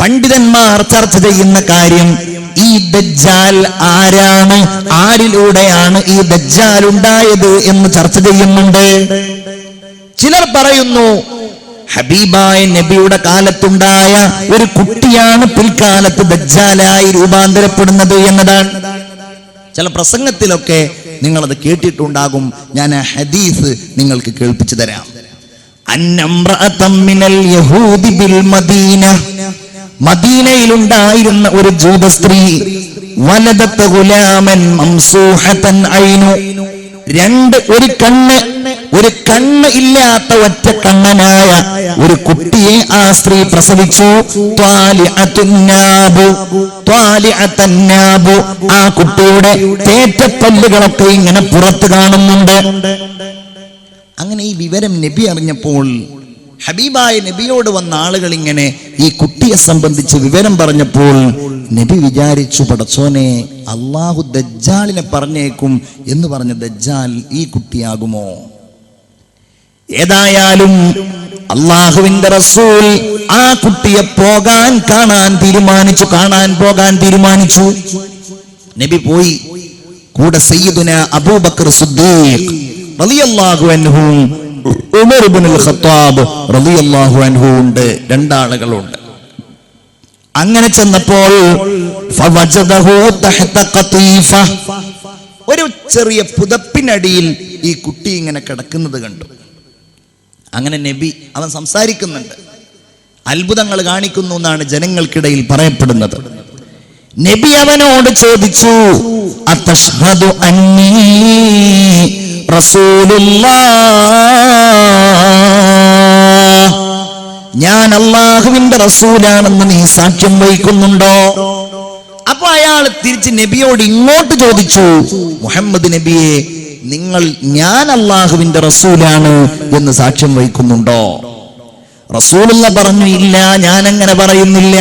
പണ്ഡിതന്മാർ ചർച്ച ചെയ്യുന്ന കാര്യം, ഈ ദജ്ജാൽ ആരാണ്, ആരിലൂടെയാണ് ഈ ദജ്ജാൽ ഉണ്ടായത് എന്ന് ചർച്ച ചെയ്യുന്നുണ്ട്. ചിലർ പറയുന്നു ഹബീബായ നബിയുടെ കാലത്തുണ്ടായ ഒരു കുട്ടിയാണ് പിൽക്കാലത്ത് ദജ്ജാലായി രൂപാന്തരപ്പെടുന്നത് എന്നതാണ്. ചില പ്രസംഗത്തിലൊക്കെ നിങ്ങളത് കേട്ടിട്ടുണ്ടാകും. ഞാൻ ആ ഹദീസ് നിങ്ങൾക്ക് കേൾപ്പിച്ചു തരാം. മദീനയിലുണ്ടായിരുന്ന ഒരു ജൂത സ്ത്രീ വലദത്ത് ഗുലാമൻ മംസൂഹതൻ ഐനു, ഒരു കണ്ണ് ഇല്ലാത്ത ഒറ്റ കണ്ണനായ ഒരു കുട്ടിയെ ആ സ്ത്രീ പ്രസവിച്ചു. ആ കുട്ടിയുടെ തേറ്റപ്പല്ലുകളൊക്കെ ഇങ്ങനെ പുറത്ത് കാണുന്നുണ്ട്. അങ്ങനെ ഈ വിവരം നബി അറിഞ്ഞപ്പോൾ ഹബീബായ നബിയോട് വന്ന ആളുകൾ ഇങ്ങനെ ഈ കുട്ടിയെ സംബന്ധിച്ച് വിവരം പറഞ്ഞപ്പോൾ നബി വിചാരിച്ചു, പടച്ചോനെ, അള്ളാഹു ദജ്ജാലിനെ പറഞ്ഞേക്കും എന്ന് പറഞ്ഞ ദജ്ജാൽ ഈ കുട്ടിയാകുമോ? ഏതായാലും അള്ളാഹുവിന്റെ റസൂൽ ആ കുട്ടിയെ കാണാൻ പോകാൻ തീരുമാനിച്ചു. നബി പോയി. കൂടെ സയ്യിദുന അബൂബക്കർ സിദ്ദീഖ് റളിയല്ലാഹു അൻഹു, ഉമർ ഇബ്നുൽ ഖത്താബ് റളിയല്ലാഹു അൻഹു ഉണ്ട്. രണ്ടാളുകളുണ്ട്. അങ്ങനെ ചെന്നപ്പോൾ ഒരു ചെറിയ പുതപ്പിനടിയിൽ ഈ കുട്ടി ഇങ്ങനെ കിടക്കുന്നത് കണ്ടു. അങ്ങനെ നബി, അവൻ സംസാരിക്കുന്നുണ്ട്, അത്ഭുതങ്ങൾ കാണിക്കുന്നു എന്നാണ് ജനങ്ങൾക്കിടയിൽ പറയപ്പെടുന്നത്. നബി അവനോട് ചോദിച്ചു, അത്തശ്ഹദു അന്നീ റസൂലുള്ളാഹ്, ഞാൻ അല്ലാഹുവിന്റെ റസൂലാണെന്ന് നീ സാക്ഷ്യം വഹിക്കുന്നുണ്ടോ? അപ്പൊ അയാൾ തിരിച്ച് നബിയോട് ഇങ്ങോട്ട് ചോദിച്ചു, മുഹമ്മദ് നബിയെ, ഞാൻ അല്ലാഹുവിന്റെ റസൂലാണ് എന്ന് സാക്ഷ്യം വഹിക്കുന്നുണ്ടോ? റസൂലുള്ള പറഞ്ഞു, ഇല്ല, ഞാൻ അങ്ങനെ പറയുന്നില്ല.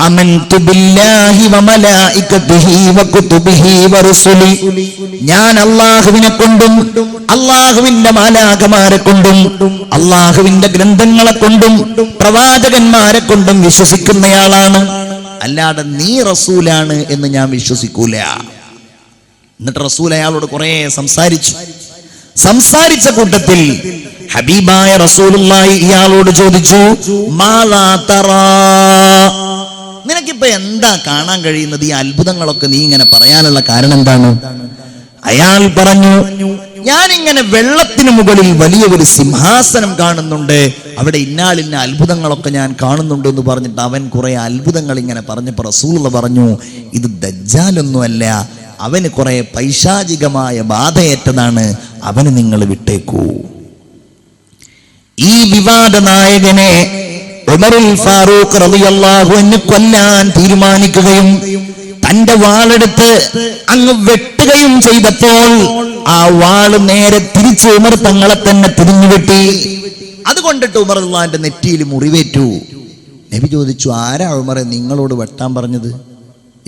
ആമൻതു ബില്ലാഹി വമലായികതിഹി വകുതുബിഹി വറുസുലി, ഞാൻ അല്ലാഹുവിനെ കൊണ്ടും അല്ലാഹുവിന്റെ മാലാഖമാരെ കൊണ്ടും അല്ലാഹുവിന്റെ ഗ്രന്ഥങ്ങളെ കൊണ്ടും പ്രവാചകന്മാരെ കൊണ്ടും വിശ്വസിക്കുന്നയാളാണ്, അല്ലാതെ നീ റസൂലാണ് എന്ന് ഞാൻ വിശ്വസിക്കൂല. എന്നിട്ട് റസൂൽ അയാളോട് കുറെ സംസാരിച്ച കൂട്ടത്തിൽ ഹബീബായ റസൂലുള്ളാഹി ഇയാളോട് ചോദിച്ചു, മാദാ തറാ, നിനക്കിപ്പോ എന്താ കാണാൻ കഴിയുന്നത്? ഈ അത്ഭുതങ്ങളൊക്കെ നീ ഇങ്ങനെ പറയാനുള്ള കാരണം എന്താണ്? അയാൾ പറഞ്ഞു, ഞാനിങ്ങനെ വെള്ളത്തിന് മുകളിൽ വലിയ ഒരു സിംഹാസനം കാണുന്നുണ്ട്, അവിടെ ഇന്നാലിന്ന അത്ഭുതങ്ങളൊക്കെ ഞാൻ കാണുന്നുണ്ട് എന്ന് പറഞ്ഞിട്ട് അവൻ കുറെ അത്ഭുതങ്ങൾ ഇങ്ങനെ പറഞ്ഞപ്പോ റസൂലുള്ള പറഞ്ഞു, ഇത് ദജ്ജാലൊന്നുമല്ല, അവന് കുറെ പൈശാചികമായ ബാധയേറ്റതാണ്, അവന് നിങ്ങൾ വിട്ടേക്കൂ. ഈ വിവാദ നായകനെ ഉമറുൽ ഫാറൂഖ് റളിയല്ലാഹു അൻഹു കൊല്ലാൻ തീരുമാനിക്കുകയും തന്റെ വാളെടുത്ത് അങ്ങ് വെട്ടുകയും ചെയ്തപ്പോൾ ആ വാള് നേരെ തിരിച്ച് ഉമർ തങ്ങളെ തന്നെ തിരിഞ്ഞു വെട്ടി. അതുകൊണ്ടിട്ട് ഉമർ അള്ളാന്റെ നെറ്റിയിൽ മുറിവേറ്റു. നബി ചോദിച്ചു, ആരാ ഉമറെ നിങ്ങളോട് വെട്ടാൻ പറഞ്ഞത്?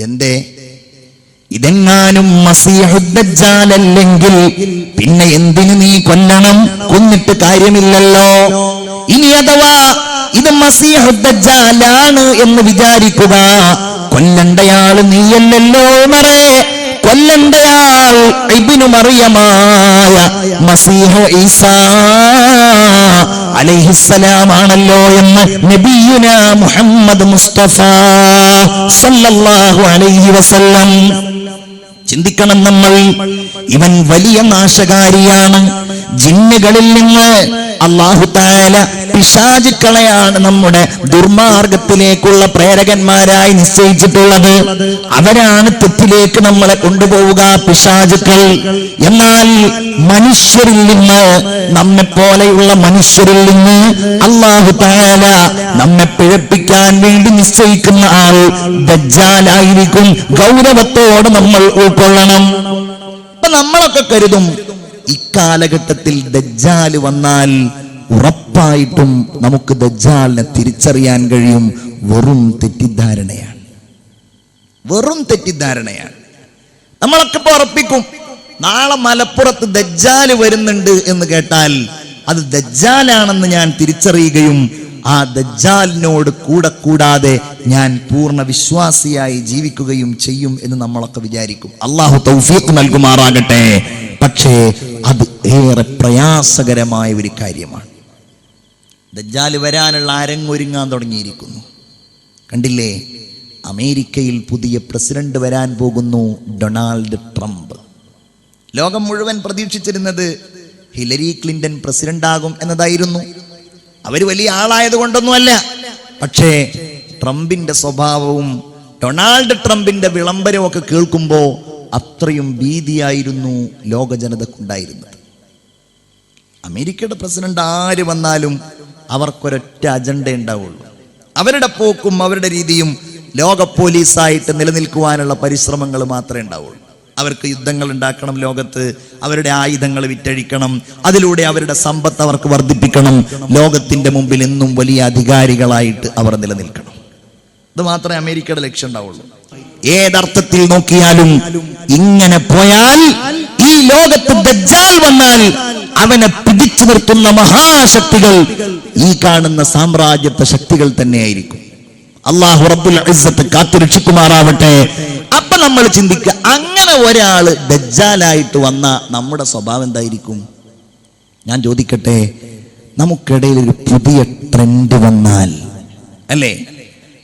എന്തേ? ഇതെങ്ങാനും മസീഹുദ് ദജ്ജാൽ അല്ലെങ്കിൽ പിന്നെ എന്തിനു നീ കൊല്ലണം? കൊന്നിട്ട് കാര്യമില്ലല്ലോ. ഇനി അഥവാ ഇത് മസീഹുദ് ദജ്ജാലാണ് എന്ന് വിചാരിക്കുക, കൊല്ലണ്ടയാള് നീയല്ലല്ലോ ഉമറേ, കൊല്ലണ്ടയാൾ ഇബ്നു മറിയമായ മസീഹ് ഈസാ അലൈഹിസ്സലാം ആണല്ലോ എന്ന് നബിയുനാ മുഹമ്മദ് മുസ്തഫ സല്ലല്ലാഹു അലൈഹി വസല്ലം. ചിന്തിക്കണം നമ്മൾ, ഇവൻ വലിയ നാശകാരിയാണ്. ജിന്നുകളിൽ നിന്ന് അല്ലാഹു തആല പിശാചുക്കളെയാണ് നമ്മുടെ ദുർമാർഗത്തിലേക്കുള്ള പ്രേരകന്മാരായി നിശ്ചയിച്ചിട്ടുള്ളത്. അവരാണ് തെറ്റിലേക്ക് നമ്മളെ കൊണ്ടുപോവുക, പിശാചുക്കൾ. എന്നാൽ മനുഷ്യരിൽ നിന്ന്, നമ്മെ പോലെയുള്ള മനുഷ്യരിൽ നിന്ന് അല്ലാഹു തആല നമ്മെ പിഴപ്പിക്കാൻ വേണ്ടി നിശ്ചയിക്കുന്ന ആൾ ദജ്ജാലായിരിക്കും. ഗൗരവത്തോടെ നമ്മൾ ഉൾക്കൊള്ളണം. അപ്പൊ നമ്മളൊക്കെ കരുതും ഇക്കാലഘട്ടത്തിൽ ദജ്ജാല് വന്നാൽ ഉറപ്പായിട്ടും നമുക്ക് ദജ്ജാലിനെ തിരിച്ചറിയാൻ കഴിയും. വെറും തെറ്റിദ്ധാരണയാണ്. നമ്മളൊക്കെ ഇപ്പൊ ഉറപ്പിക്കും, നാളെ മലപ്പുറത്ത് ദജ്ജാല് വരുന്നുണ്ട് എന്ന് കേട്ടാൽ അത് ദജ്ജാലാണെന്ന് ഞാൻ തിരിച്ചറിയുകയും ആ ദജ്ജാലിനോട് കൂടെ കൂടാതെ ഞാൻ പൂർണ്ണ വിശ്വാസിയായി ജീവിക്കുകയും ചെയ്യും എന്ന് നമ്മളൊക്കെ വിചാരിക്കും. അള്ളാഹു തൗഫീഖ് നൽകുമാറാകട്ടെ. പക്ഷേ അത് ഏറെ പ്രയാസകരമായ ഒരു കാര്യമാണ്. ദജ്ജാൽ വരാനുള്ള അരങ്ങൊരുങ്ങാൻ തുടങ്ങിയിരിക്കുന്നു. കണ്ടില്ലേ, അമേരിക്കയിൽ പുതിയ പ്രസിഡന്റ് വരാൻ പോകുന്നു, ഡൊണാൾഡ് ട്രംപ്. ലോകം മുഴുവൻ പ്രതീക്ഷിച്ചിരുന്നത് ഹിലരി ക്ലിന്റൺ പ്രസിഡന്റ് ആകും എന്നതായിരുന്നു. അവർ വലിയ ആളായത് കൊണ്ടൊന്നുമല്ല, പക്ഷേ ട്രംപിന്റെ സ്വഭാവവും ഡൊണാൾഡ് ട്രംപിന്റെ വിളംബരവും ഒക്കെ കേൾക്കുമ്പോൾ അത്രയും ഭീതിയായിരുന്നു ലോക ജനതക്കുണ്ടായിരുന്നത്. അമേരിക്കയുടെ പ്രസിഡന്റ് ആര് വന്നാലും അവർക്കൊരൊറ്റ അജണ്ട ഉണ്ടാവുള്ളൂ. അവരുടെ പോക്കും അവരുടെ രീതിയും ലോക പോലീസായിട്ട് നിലനിൽക്കുവാനുള്ള പരിശ്രമങ്ങൾ മാത്രമേ ഉണ്ടാവുള്ളൂ. അവർക്ക് യുദ്ധങ്ങൾ ഉണ്ടാക്കണം, ലോകത്ത് അവരുടെ ആയുധങ്ങൾ വിറ്റഴിക്കണം, അതിലൂടെ അവരുടെ സമ്പത്ത് അവർക്ക് വർദ്ധിപ്പിക്കണം, ലോകത്തിന്റെ മുമ്പിൽ എന്നും വലിയ അധികാരികളായിട്ട് അവർ നിലനിൽക്കണം. ഇത് മാത്രമേ അമേരിക്കയുടെ ലക്ഷ്യം ഉണ്ടാവുള്ളൂ. ഏതർത്ഥത്തിൽ നോക്കിയാലും ഇങ്ങനെ പോയാൽ ഈ ലോകത്ത് ദജ്ജാൽ വന്നാൽ അവനെ പിടിച്ചു നിർത്തുന്ന മഹാശക്തികൾ ഈ കാണുന്ന സാമ്രാജ്യത്വ ശക്തികൾ തന്നെയായിരിക്കും. അല്ലാഹു റബ്ബുൽ ഇസ്സത്ത് കാത്തുരക്ഷിക്കുമാറാവട്ടെ. അപ്പൊ നമ്മൾ ചിന്തിക്കുക, അങ്ങനെ ഒരാള് ദജ്ജാലായിട്ട് വന്ന നമ്മുടെ സ്വഭാവം എന്തായിരിക്കും? ഞാൻ ചോദിക്കട്ടെ, നമുക്കിടയിൽ ഒരു പുതിയ ട്രെൻഡ് വന്നാൽ, അല്ലേ,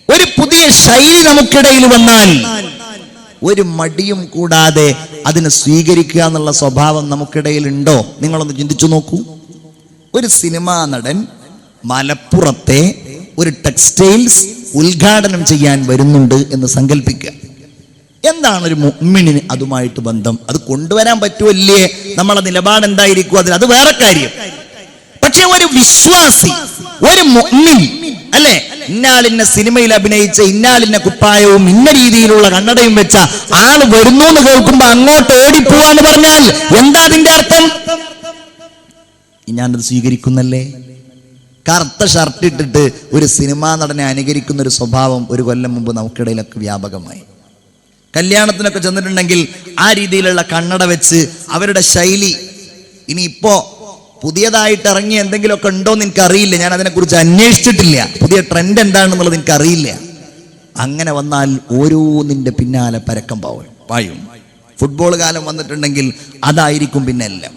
ഒരു പുതിയ ശൈലി നമുക്കിടയിൽ വന്നാൽ, ഒരു മടിയും കൂടാതെ അതിനെ സ്വീകരിക്കുക എന്നുള്ള സ്വഭാവം നമുക്കിടയിൽ ഉണ്ടോ? നിങ്ങളൊന്ന് ചിന്തിച്ചു നോക്കൂ. ഒരു സിനിമാ നടൻ മലപ്പുറത്തെ ഒരു ടെക്സ്റ്റൈൽസ് ഉദ്ഘാടനം ചെയ്യാൻ വരുന്നുണ്ട് എന്ന് സങ്കല്പിക്കുക. എന്താണ് ഒരു മുഅ്മിനിന് അതുമായിട്ട് ബന്ധം? അത് കൊണ്ടുവരാൻ പറ്റുമല്ലേ? നമ്മളെ നിലപാട് എന്തായിരിക്കും അതിൽ? അത് വേറെ കാര്യം. പക്ഷെ ഒരു വിശ്വാസി, ഒരു മുഅ്മിൻ, അല്ലെ, ഇന്നാലിന്ന സിനിമയിൽ അഭിനയിച്ച ഇന്നാലിന്ന കുപ്പായവും ഇന്ന രീതിയിലുള്ള കണ്ണടയും വെച്ച ആള് വരുന്നു എന്ന് കേൾക്കുമ്പോ അങ്ങോട്ട് ഓടിപ്പോവാന്ന് പറഞ്ഞാൽ എന്താ അതിന്റെ അർത്ഥം? ഞാനത് സ്വീകരിക്കുന്നല്ലേ? കറുത്ത ഷർട്ട് ഇട്ടിട്ട് ഒരു സിനിമാ നടനെ അനുകരിക്കുന്ന ഒരു സ്വഭാവം ഒരു കൊല്ലം മുമ്പ് നമുക്കിടയിലൊക്കെ വ്യാപകമായി. കല്യാണത്തിനൊക്കെ ചെന്നിട്ടുണ്ടെങ്കിൽ ആ രീതിയിലുള്ള കണ്ണട വെച്ച് അവരുടെ ശൈലി. ഇനിയിപ്പോ പുതിയതായിട്ട് ഇറങ്ങി എന്തെങ്കിലുമൊക്കെ ഉണ്ടോന്ന് എനിക്കറിയില്ല, ഞാൻ അതിനെക്കുറിച്ച് അന്വേഷിച്ചിട്ടില്ല. പുതിയ ട്രെൻഡ് എന്താണെന്നുള്ളത് എനിക്കറിയില്ല. അങ്ങനെ വന്നാൽ ഓരോന്നിന്റെ പിന്നാലെ പരക്കം പായും. ഫുട്ബോൾ കാലം വന്നിട്ടുണ്ടെങ്കിൽ അതായിരിക്കും പിന്നെ എല്ലാം.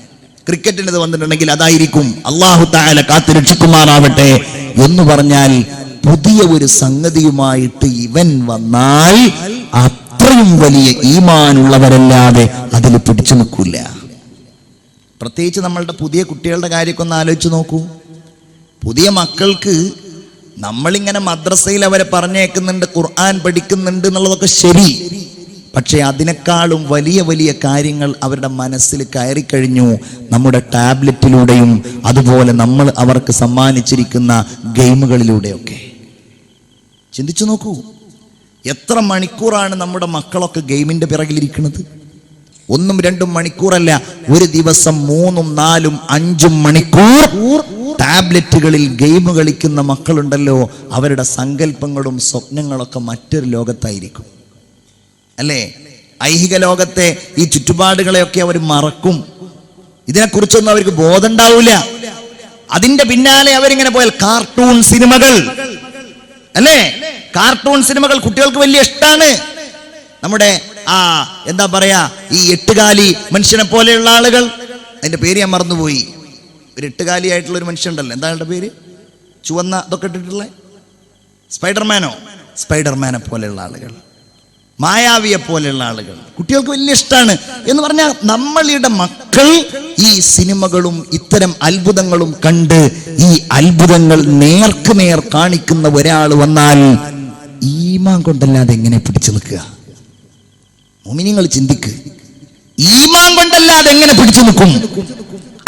ക്രിക്കറ്റിന് വന്നിട്ടുണ്ടെങ്കിൽ അതായിരിക്കും. അല്ലാഹു തആല കാത്തുരക്ഷിക്കുമാറാവട്ടെ. എന്ന് പറഞ്ഞാൽ പുതിയ ഒരു സംഗതിയുമായിട്ട് ഇവൻ വന്നാൽ അത്രയും വലിയ ഈമാനുള്ളവരല്ലാതെ അതിൽ പിടിച്ചു നിൽക്കില്ല. പ്രത്യേകിച്ച് നമ്മളുടെ പുതിയ കുട്ടികളുടെ കാര്യമൊക്കെ ഒന്ന് ആലോചിച്ച് നോക്കൂ. പുതിയ മക്കൾക്ക് നമ്മളിങ്ങനെ മദ്രസയിൽ അവരെ പറഞ്ഞേക്കുന്നുണ്ട്, ഖുർആൻ പഠിക്കുന്നുണ്ട് എന്നുള്ളതൊക്കെ ശരി. പക്ഷെ അതിനേക്കാളും വലിയ വലിയ കാര്യങ്ങൾ അവരുടെ മനസ്സിൽ കയറിക്കഴിഞ്ഞു നമ്മുടെ ടാബ്ലറ്റിലൂടെയും അതുപോലെ നമ്മൾ അവർക്ക് സമ്മാനിച്ചിരിക്കുന്ന ഗെയിമുകളിലൂടെയൊക്കെ. ചിന്തിച്ചു നോക്കൂ, എത്ര മണിക്കൂറാണ് നമ്മുടെ മക്കളൊക്കെ ഗെയിമിന്റെ പിറകിലിരിക്കുന്നത്? 1-2 മണിക്കൂറല്ല, ഒരു ദിവസം 3-4-5 മണിക്കൂർ ടാബ്ലറ്റുകളിൽ ഗെയിം കളിക്കുന്ന മക്കളുണ്ടല്ലോ. അവരുടെ സങ്കല്പങ്ങളും സ്വപ്നങ്ങളൊക്കെ മറ്റൊരു ലോകത്തായിരിക്കും, അല്ലേ? ഐഹിക ലോകത്തെ ഈ ചുറ്റുപാടുകളെയൊക്കെ അവർ മറക്കും. ഇതിനെക്കുറിച്ചൊന്നും അവർക്ക് ബോധം ഉണ്ടാവില്ല. അതിന്റെ പിന്നാലെ അവരിങ്ങനെ പോയാൽ കാർട്ടൂൺ സിനിമകൾ, അല്ലേ, കാർട്ടൂൺ സിനിമകൾ കുട്ടികൾക്ക് വലിയ ഇഷ്ടമാണ്. നമ്മുടെ എന്താ പറയാ, ഈ 8 മനുഷ്യനെ പോലെയുള്ള ആളുകൾ, അതിന്റെ പേര് ഞാൻ മറന്നുപോയി. ഒരു 8 ആയിട്ടുള്ള ഒരു മനുഷ്യൻ ഉണ്ടല്ലോ, എന്താ അയാളുടെ പേര്? ചുവന്ന ഇതൊക്കെ ഇട്ടിട്ടുള്ള സ്പൈഡർമാനെ പോലെയുള്ള ആളുകൾ, മായാവിയെ പോലെയുള്ള ആളുകൾ കുട്ടികൾക്ക് വലിയ ഇഷ്ടമാണ്. എന്ന് പറഞ്ഞാൽ നമ്മളുടെ മക്കൾ ഈ സിനിമകളും ഇത്തരം അത്ഭുതങ്ങളും കണ്ട് ഈ അത്ഭുതങ്ങൾ നേർക്കുനേർ കാണിക്കുന്ന ഒരാൾ വന്നാൽ ഈമാൻ കൊണ്ടല്ലാതെ എങ്ങനെ പിടിച്ചു നിൽക്കുക? മുഅ്മിനീങ്ങൾ ചിന്തിക്ക്, ഈമാൻ കൊണ്ടല്ലാതെ എങ്ങനെ പിടിച്ചു നിൽക്കും?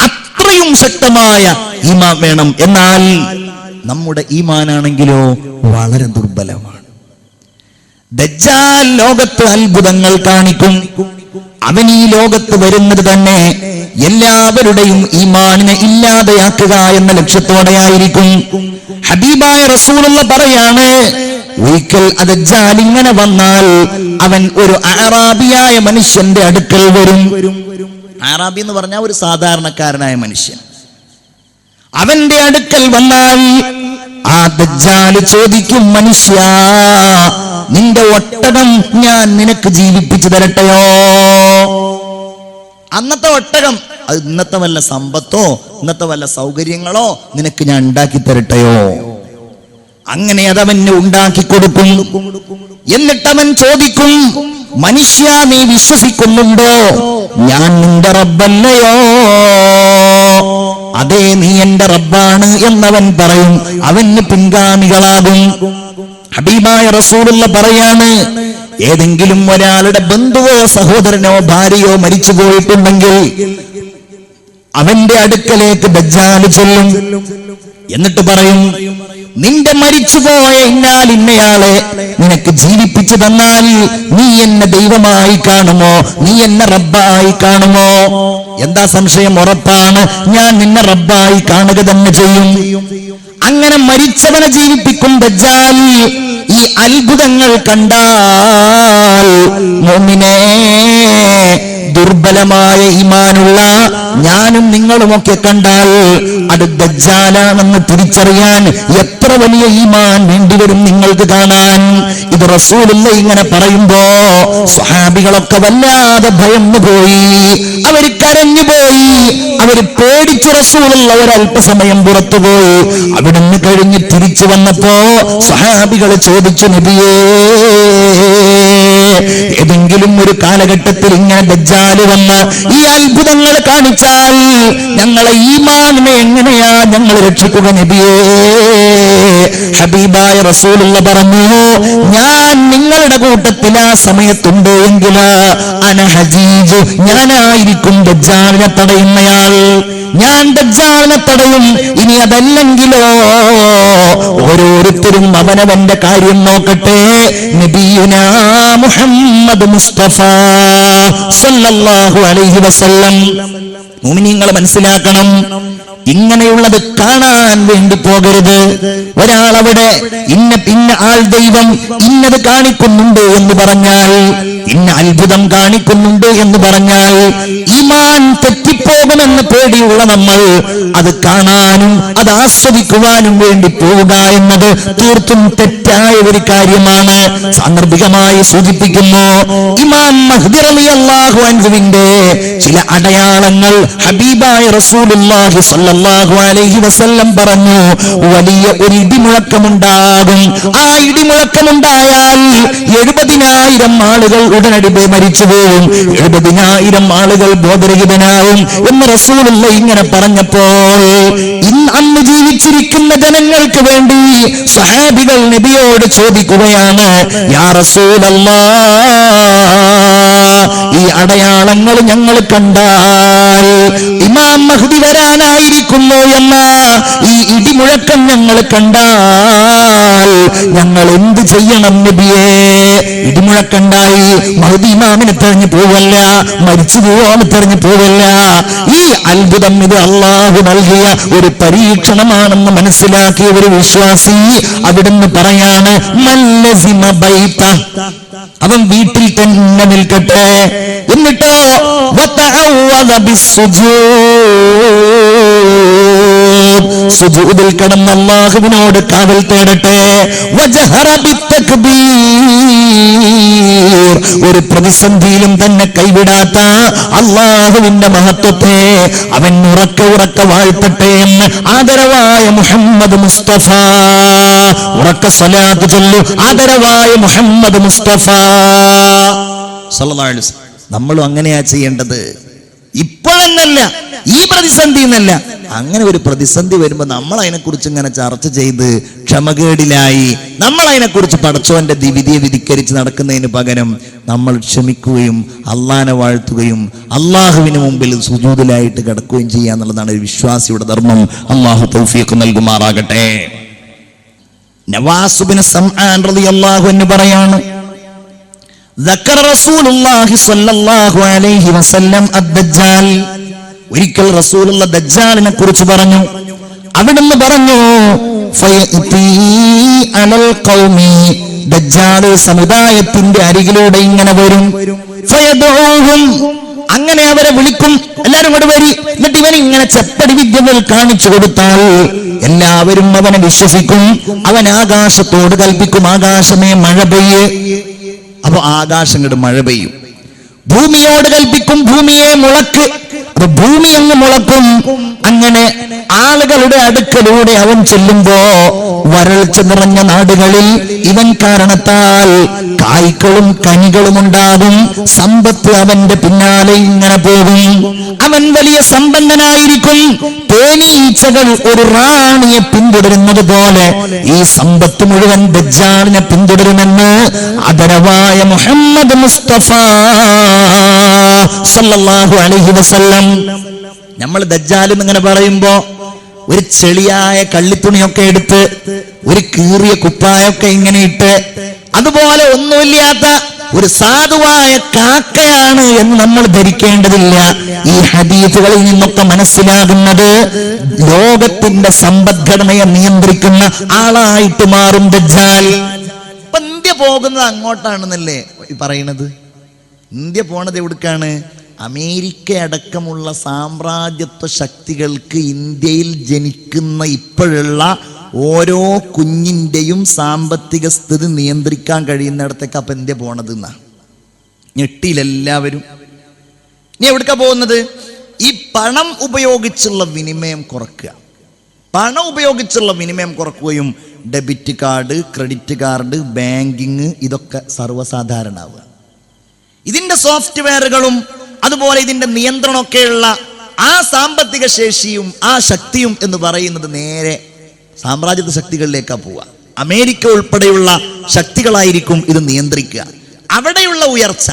അത്രയും ശക്തമായ ഈമാൻ വേണം. എന്നാൽ നമ്മുടെ ഈമാനാണെങ്കിലോ വളരെ ദുർബലമാണ്. ദജ്ജാൽ ലോകത്ത് അത്ഭുതങ്ങൾ കാണിക്കും. അവൻ ഈ ലോകത്ത് വരുന്നത് തന്നെ എല്ലാവരുടെയും ഈമാനിനെ ഇല്ലാതെയാക്കുക എന്ന ലക്ഷ്യത്തോടെയായിരിക്കും. ഹബീബായ റസൂലുള്ള പറയാണ്, ഒരിക്കൽ ദജ്ജാൽ ഇങ്ങനെ വന്നാൽ അവൻ ഒരു അറാബിയായ മനുഷ്യന്റെ അടുക്കൽ വരും. അറാബി എന്ന് പറഞ്ഞാൽ ഒരു സാധാരണക്കാരനായ മനുഷ്യൻ. അവന്റെ അടുക്കൽ വന്നാൽ ആ ദജ്ജാല് ചോദിക്കും, മനുഷ്യ, നിന്റെ ഒട്ടകം ഞാൻ നിനക്ക് ജീവിപ്പിച്ചു തരട്ടെയോ? അന്നത്തെ ഒട്ടകം അത് ഇന്നത്തെ വല്ല സമ്പത്തോ ഇന്നത്തെ വല്ല സൗകര്യങ്ങളോ നിനക്ക് ഞാൻ ഉണ്ടാക്കി തരട്ടെയോ? അങ്ങനെ അതവന് ഉണ്ടാക്കി കൊടുക്കും. എന്നിട്ടവൻ ചോദിക്കും, മനുഷ്യ, നീ വിശ്വസിക്കുന്നുണ്ടോ ഞാൻ നിന്റെ റബ്ബല്ലയോ? അതേ, നീ എന്റെ റബ്ബാണ് എന്നവൻ പറയും. അവന് പിൻഗാമികളാകും. ഹബീബായ റസൂലുള്ള പറയാണ്, ഏതെങ്കിലും ഒരാളുടെ ബന്ധുവോ സഹോദരനോ ഭാര്യയോ മരിച്ചു പോയിട്ടുണ്ടെങ്കിൽ അവന്റെ അടുക്കലേക്ക് ദജ്ജാൽ ചെല്ലും. എന്നിട്ട് പറയും, നിന്റെ മരിച്ചുപോയ ഇന്നയാളെ നിനക്ക് ജീവിപ്പിച്ചു തന്നാൽ നീ എന്നെ ദൈവമായി കാണുമോ? നീ എന്നെ റബ്ബായി കാണുമോ? എന്താ സംശയം? ഉറപ്പാണ്, ഞാൻ നിന്നെ റബ്ബായി കാണുക തന്നെ ചെയ്യും. അങ്ങനെ മരിച്ചവനെ ജീവിപ്പിക്കും ദജ്ജാൽ. ഈ അത്ഭുതങ്ങൾ കണ്ടാൽ മുഅ്മിനേ, ദുർബലമായ ഈമാനുള്ള ഞാനും നിങ്ങളുമൊക്കെ കണ്ടാൽ അത് ദജ്ജാലാണെന്ന് തിരിച്ചറിയാൻ എത്ര വലിയ ഈമാൻ വേണ്ടിവരും നിങ്ങൾക്ക് കാണാൻ. ഇത് റസൂലുള്ള ഇങ്ങനെ പറയുമ്പോ സ്വഹാബികളൊക്കെ വല്ലാതെ ഭയന്നു പോയി, അവര് കരഞ്ഞുപോയി, അവര് പേടിച്ച് റസൂലുള്ള ഒരല്പസമയം പുറത്തുപോയി. അവിടുന്ന് കഴിഞ്ഞ് തിരിച്ചു വന്നപ്പോ സ്വഹാബികൾ ചോദിച്ചു, നബിയേ, ഏതെങ്കിലും ഒരു കാലഘട്ടത്തിൽ ഇങ്ങനെ ദജ്ജാല് വന്ന് ഈ അത്ഭുതങ്ങൾ കാണിച്ചാൽ ഞങ്ങളെ ഈമാനിനെ എങ്ങനെയാ ഞങ്ങൾ രക്ഷിക്കുക നബിയേ? ഹബീബായ റസൂലുള്ള പറഞ്ഞു, ഞാൻ നിങ്ങളുടെ കൂട്ടത്തിൽ ആ സമയത്തുണ്ട് എങ്കിൽ അന ഹജീജ്, ഞാനായിരിക്കും ദജ്ജാലിനെ തടയുന്നയാൾ. ഞാൻ ദജ്ജാലിനെ തടയും. ഇനി അതല്ലെങ്കിലോ ഓരോരുത്തരും അവനവന്റെ കാര്യം നോക്കട്ടെ. നബിയുനാ മുഹമ്മദ് മുസ്തഫ സല്ലല്ലാഹു അലൈഹി വസല്ലം. മുഅ്മിനീങ്ങൾ മനസ്സിലാക്കണം, ഇങ്ങനെയുള്ളത് കാണാൻ വേണ്ടി പോകരുത്. ഒരാളവിടെ ഇന്ന ആൾ ദൈവം ഇന്നത് കാണിക്കുന്നുണ്ട് എന്ന് പറഞ്ഞാൽ, ഇന്ന അത്ഭുതം കാണിക്കുന്നുണ്ട് എന്ന് പറഞ്ഞാൽ ഈമാൻ തെറ്റിപ്പോകുമെന്ന് പേടിയുള്ള നമ്മൾ അത് കാണാനും അത് ആസ്വദിക്കുവാനും വേണ്ടി പോവുക എന്നത് തീർത്തും തെറ്റായ ഒരു കാര്യമാണ്. സാന്ദർഭികമായി സൂചിപ്പിക്കുന്നു, ഇമാം മഹ്ദി റളിയല്ലാഹു അൻഹുവിന്റെ ചില അടയാളങ്ങൾ ഹബീബായ റസൂലുള്ളാഹി സ്വല്ലല്ലാഹു അലൈഹി വസല്ലം പറഞ്ഞു, വലിയ ഒരു ഇടിമുഴക്കമുണ്ടാകും. ആ ഇടിമുഴക്കമുണ്ടായാൽ 70,000 ആളുകൾ ഉടനടി മരിച്ചു പോകും, 70,000 ആളുകൾ ബോധരഹിതനാവും എന്ന് റസൂലുള്ള ഇങ്ങനെ പറഞ്ഞപ്പോൾ അന്ന് ജീവിച്ചിരിക്കുന്ന ജനങ്ങൾക്ക് വേണ്ടി സ്വഹാബികൾ നബിയോട് ചോദിക്കുകയാണ്, യാ റസൂലല്ലാഹ്, ഈ അടയാളങ്ങൾ ഞങ്ങൾ കണ്ടാൽ ഇമാം മഹ്ദി വരാനായിരിക്കുന്നു എന്ന ഈ ഇടിമുഴക്കം ഞങ്ങൾ കണ്ടാൽ ഞങ്ങൾ എന്ത് ചെയ്യണം നബിയേ? ഇടിമുഴക്കണ്ടായി മഹ്ദി ഇമാമിനെ തെരഞ്ഞു പോവല്ല, മരിച്ചു പോവാൻ തെരഞ്ഞു പോവല്ല. ഈ അത്ഭുതം ഇത് അള്ളാഹു നൽകിയ ഒരു പരീക്ഷണമാണെന്ന് മനസ്സിലാക്കിയ ഒരു വിശ്വാസി അവിടുന്ന് പറയാണ്, മല്ലസിമ ബൈത, അവൻ വീട്ടിൽ തന്നെ നിൽക്കട്ടെ. എന്നിട്ടോ വതഅവദ സുജൂദിൽ കിടന്ന് അല്ലാഹുവിനോട് കാവൽ തേടട്ടെ. വജഹറ ബിത്തക്ബീർ, ഒരു പ്രതിസന്ധിയിലും തന്നെ കൈവിടാത്ത അല്ലാഹുവിന്റെ മഹത്വത്തെ അവൻ ഉറക്കെ വാഴ്ത്തട്ടെ എന്ന് ആദരവായ മുഹമ്മദ് മുസ്തഫ. ഉറക്ക സ്വലാത്ത് ചൊല്ലു, ആദരവായ മുഹമ്മദ് മുസ്തഫ സല്ലല്ലാഹു അലൈഹി വസല്ലം. നമ്മളും അങ്ങനെയാ ചെയ്യേണ്ടത്. ഇപ്പോഴെന്നല്ല, ഈ പ്രതിസന്ധി എന്നല്ല, അങ്ങനെ ഒരു പ്രതിസന്ധി വരുമ്പോൾ നമ്മൾ അതിനെക്കുറിച്ച് ഇങ്ങനെ ചർച്ച ചെയ്ത് ക്ഷമകേടിലായി നമ്മൾ അതിനെക്കുറിച്ച് പടച്ചോന്റെ വിധിയെ വിധിക്കരിച്ച് നടക്കുന്നതിന് പകരം നമ്മൾ ക്ഷമിക്കുകയും അള്ളാനെ വാഴ്ത്തുകയും അള്ളാഹുവിന് മുമ്പിൽ സുജൂദിലായിട്ട് കിടക്കുകയും ചെയ്യുക എന്നുള്ളതാണ് ഒരു വിശ്വാസിയുടെ ധർമ്മം. അള്ളാഹു തൗഫീഖ് നൽകുമാറാകട്ടെ. നവാസ് ബിൻ സംആൻ റളിയല്ലാഹു അൻഹു പറയാണ്, ذكر رسول الله صلى الله عليه وسلم الدجال. ഒരിക്കൽ റസൂലുള്ള ദജ്ജാലിനെ കുറിച്ച് പറഞ്ഞു. അവിടുന്ന് പറഞ്ഞു, ഫയതി അലൽ ഖൗമി, ദജ്ജാൽ സമുദായത്തിന്റെ അരികിലൂടെ ഇങ്ങനെ വരും. ഫയദഊഹും, അങ്ങനെ അവരെ വിളിക്കും, എല്ലാരും കൂടെ വരി. എന്നിട്ട് ഇവൻ ഇങ്ങനെ ചെപ്പടി വിദ്യകൾ കാണിച്ചു കൊടുത്താൽ എല്ലാവരും അവനെ വിശ്വസിക്കും. അവൻ ആകാശത്തോട് കൽപ്പിക്കും, ആകാശമേ മഴ പെയ്യ്. അപ്പൊ ആകാശം കൊണ്ട് മഴ പെയ്യും. ഭൂമിയോട് കൽപ്പിക്കും, ഭൂമിയെ മുളക്ക്. അപ്പൊ ഭൂമി അങ്ങ് മുളക്കും. അങ്ങനെ ആളുകളുടെ അടുക്കലൂടെ അവൻ ചെല്ലുമ്പോ വരൾച്ച നിറഞ്ഞ നാടുകളിൽ ഇവൻ കാരണത്താൽ കായ്ക്കളും കനികളും ഉണ്ടാകും. സമ്പത്ത് അവന്റെ പിന്നാലെ ഇങ്ങനെ പോകും. അവൻ വലിയ സമ്പന്നനായിരിക്കും. തേനീച്ചകൾ ഒരു റാണിയെ പിന്തുടരുന്നത് പോലെ ഈ സമ്പത്ത് മുഴുവൻ ദജ്ജാലിനെ പിന്തുടരുമെന്ന് ആദരവായ മുഹമ്മദ് മുസ്തഫ സല്ലല്ലാഹു അലൈഹി വസല്ലം. നമ്മൾ ദജ്ജാൽ എന്നിങ്ങനെ പറയുമ്പോ ഒരു ചെളിയായ കള്ളിത്തുണിയൊക്കെ എടുത്ത് ഒരു കീറിയ കുപ്പായൊക്കെ ഇങ്ങനെ ഇട്ട് അതുപോലെ ഒന്നുമില്ലാത്ത ഒരു സാധുവായ കാക്കയാണ് എന്ന് നമ്മൾ ധരിക്കേണ്ടതില്ല. ഈ ഹദീസുകളിൽ നിന്നൊക്കെ മനസ്സിലാകുന്നത് ലോകത്തിന്റെ സമ്പദ്ഘടനയെ നിയന്ത്രിക്കുന്ന ആളായിട്ട് മാറും ദജ്ജാൽ. ഇപ്പൊ ഇന്ത്യ പോകുന്നത് അങ്ങോട്ടാണെന്നല്ലേ പറയുന്നത്? ഇന്ത്യ പോണത് എവിടേക്കാണ്? അമേരിക്ക അടക്കമുള്ള സാമ്രാജ്യത്വ ശക്തികൾക്ക് ഇന്ത്യയിൽ ജനിക്കുന്ന ഇപ്പോഴുള്ള ഓരോ കുഞ്ഞിൻ്റെയും സാമ്പത്തിക സ്ഥിതി നിയന്ത്രിക്കാൻ കഴിയുന്നിടത്തേക്ക് അപ്പം ഇന്ത്യ പോണത് എന്നാ ഞെട്ടിയിലെല്ലാവരും. ഇനി എവിടേക്കാ പോകുന്നത്? ഈ പണം ഉപയോഗിച്ചുള്ള വിനിമയം കുറക്കുക. പണം ഉപയോഗിച്ചുള്ള വിനിമയം കുറക്കുകയും debit card, credit card, banking ഇതൊക്കെ സർവ്വസാധാരണമാവുക. ഇതിന്റെ സോഫ്റ്റ്വെയറുകളും അതുപോലെ ഇതിന്റെ നിയന്ത്രണമൊക്കെയുള്ള ആ സാമ്പത്തിക ശേഷിയും ആ ശക്തിയും എന്ന് പറയുന്നത് നേരെ സാമ്രാജ്യത്വ ശക്തികളിലേക്കാണ് പോവുക. അമേരിക്ക ഉൾപ്പെടെയുള്ള ശക്തികളായിരിക്കും ഇത് നിയന്ത്രിക്കുക. അവിടെയുള്ള ഉയർച്ച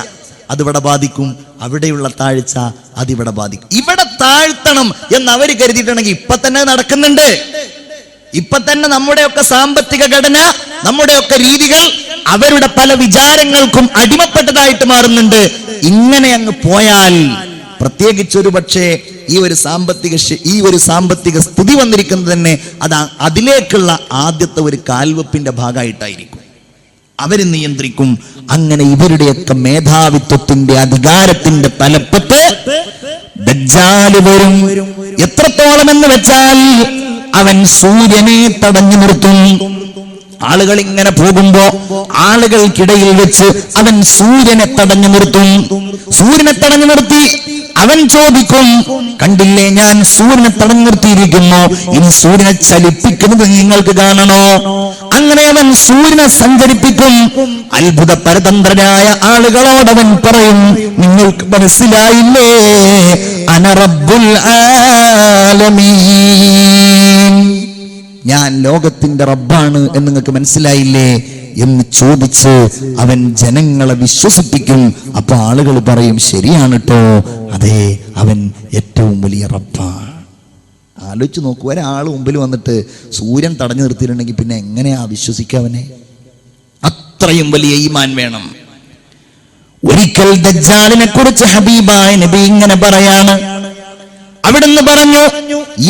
അതിവിടെ ബാധിക്കും, അവിടെയുള്ള താഴ്ച അതിവിടെ ബാധിക്കും. ഇവിടെ താഴ്ത്തണം എന്ന് അവർ കരുതിയിട്ടുണ്ടെങ്കിൽ ഇപ്പൊ തന്നെ നടക്കുന്നുണ്ട്. ഇപ്പൊ തന്നെ നമ്മുടെയൊക്കെ സാമ്പത്തിക ഘടന, നമ്മുടെയൊക്കെ രീതികൾ അവരുടെ പല വിചാരങ്ങൾക്കും അടിമപ്പെട്ടതായിട്ട് മാറുന്നുണ്ട്. ഇങ്ങനെ അങ്ങ് പോയാൽ പ്രത്യേകിച്ചൊരു പക്ഷേ ഈ ഒരു സാമ്പത്തിക സ്ഥിതി വന്നിരിക്കുന്നത് തന്നെ അതിലേക്കുള്ള ആദ്യത്തെ ഒരു കാൽവെപ്പിന്റെ ഭാഗമായിട്ടായിരിക്കും. അവര് നിയന്ത്രിക്കും. അങ്ങനെ ഇവരുടെയൊക്കെ മേധാവിത്വത്തിന്റെ അധികാരത്തിന്റെ തലപ്പത്ത് ദജ്ജാല് വരും. എത്രത്തോളം എന്ന് വെച്ചാൽ അവൻ സൂര്യനെ തടഞ്ഞു നിർത്തും. ആളുകൾ ഇങ്ങനെ പോകുമ്പോ ആളുകൾക്കിടയിൽ വെച്ച് അവൻ സൂര്യനെ തടഞ്ഞു നിർത്തും. സൂര്യനെ തടഞ്ഞു നിർത്തി അവൻ ചോദിക്കും, കണ്ടില്ലേ ഞാൻ സൂര്യനെ തടഞ്ഞു നിർത്തിയിരിക്കുന്നു, ഇനി സൂര്യനെ ചലിപ്പിക്കുന്നത് നിങ്ങൾക്ക് കാണണോ? അങ്ങനെ അവൻ സൂര്യനെ സഞ്ചരിപ്പിക്കും. അത്ഭുത പരതന്ത്രരായ ആളുകളോടവൻ പറയും, നിങ്ങൾക്ക് മനസ്സിലായില്ലേ, അന റബ്ബുൽ ആലമീൻ, ഞാൻ ലോകത്തിന്റെ റബ്ബാണ് എന്ന് നിങ്ങൾക്ക് മനസ്സിലായില്ലേ എന്ന് ചോദിച്ച് അവൻ ജനങ്ങളെ വിശ്വസിപ്പിക്കും. അപ്പൊ ആളുകൾ പറയും, ശരിയാണ് കേട്ടോ, അതെ, അവൻ ഏറ്റവും വലിയ റബ്ബാണ്. ആലോചിച്ച് നോക്കൂ, ഒരാൾ മുമ്പിൽ വന്നിട്ട് സൂര്യൻ തടഞ്ഞു നിർത്തിയിട്ടുണ്ടെങ്കിൽ പിന്നെ എങ്ങനെയാ വിശ്വസിക്കാവനെ? അത്രയും വലിയ ഈമാൻ വേണം. ഒരിക്കൽ ദജ്ജാലിനെ കുറിച്ച് ഹബീബായ നബി ഇങ്ങനെ പറയാണ്. അവിടുന്ന് പറഞ്ഞു,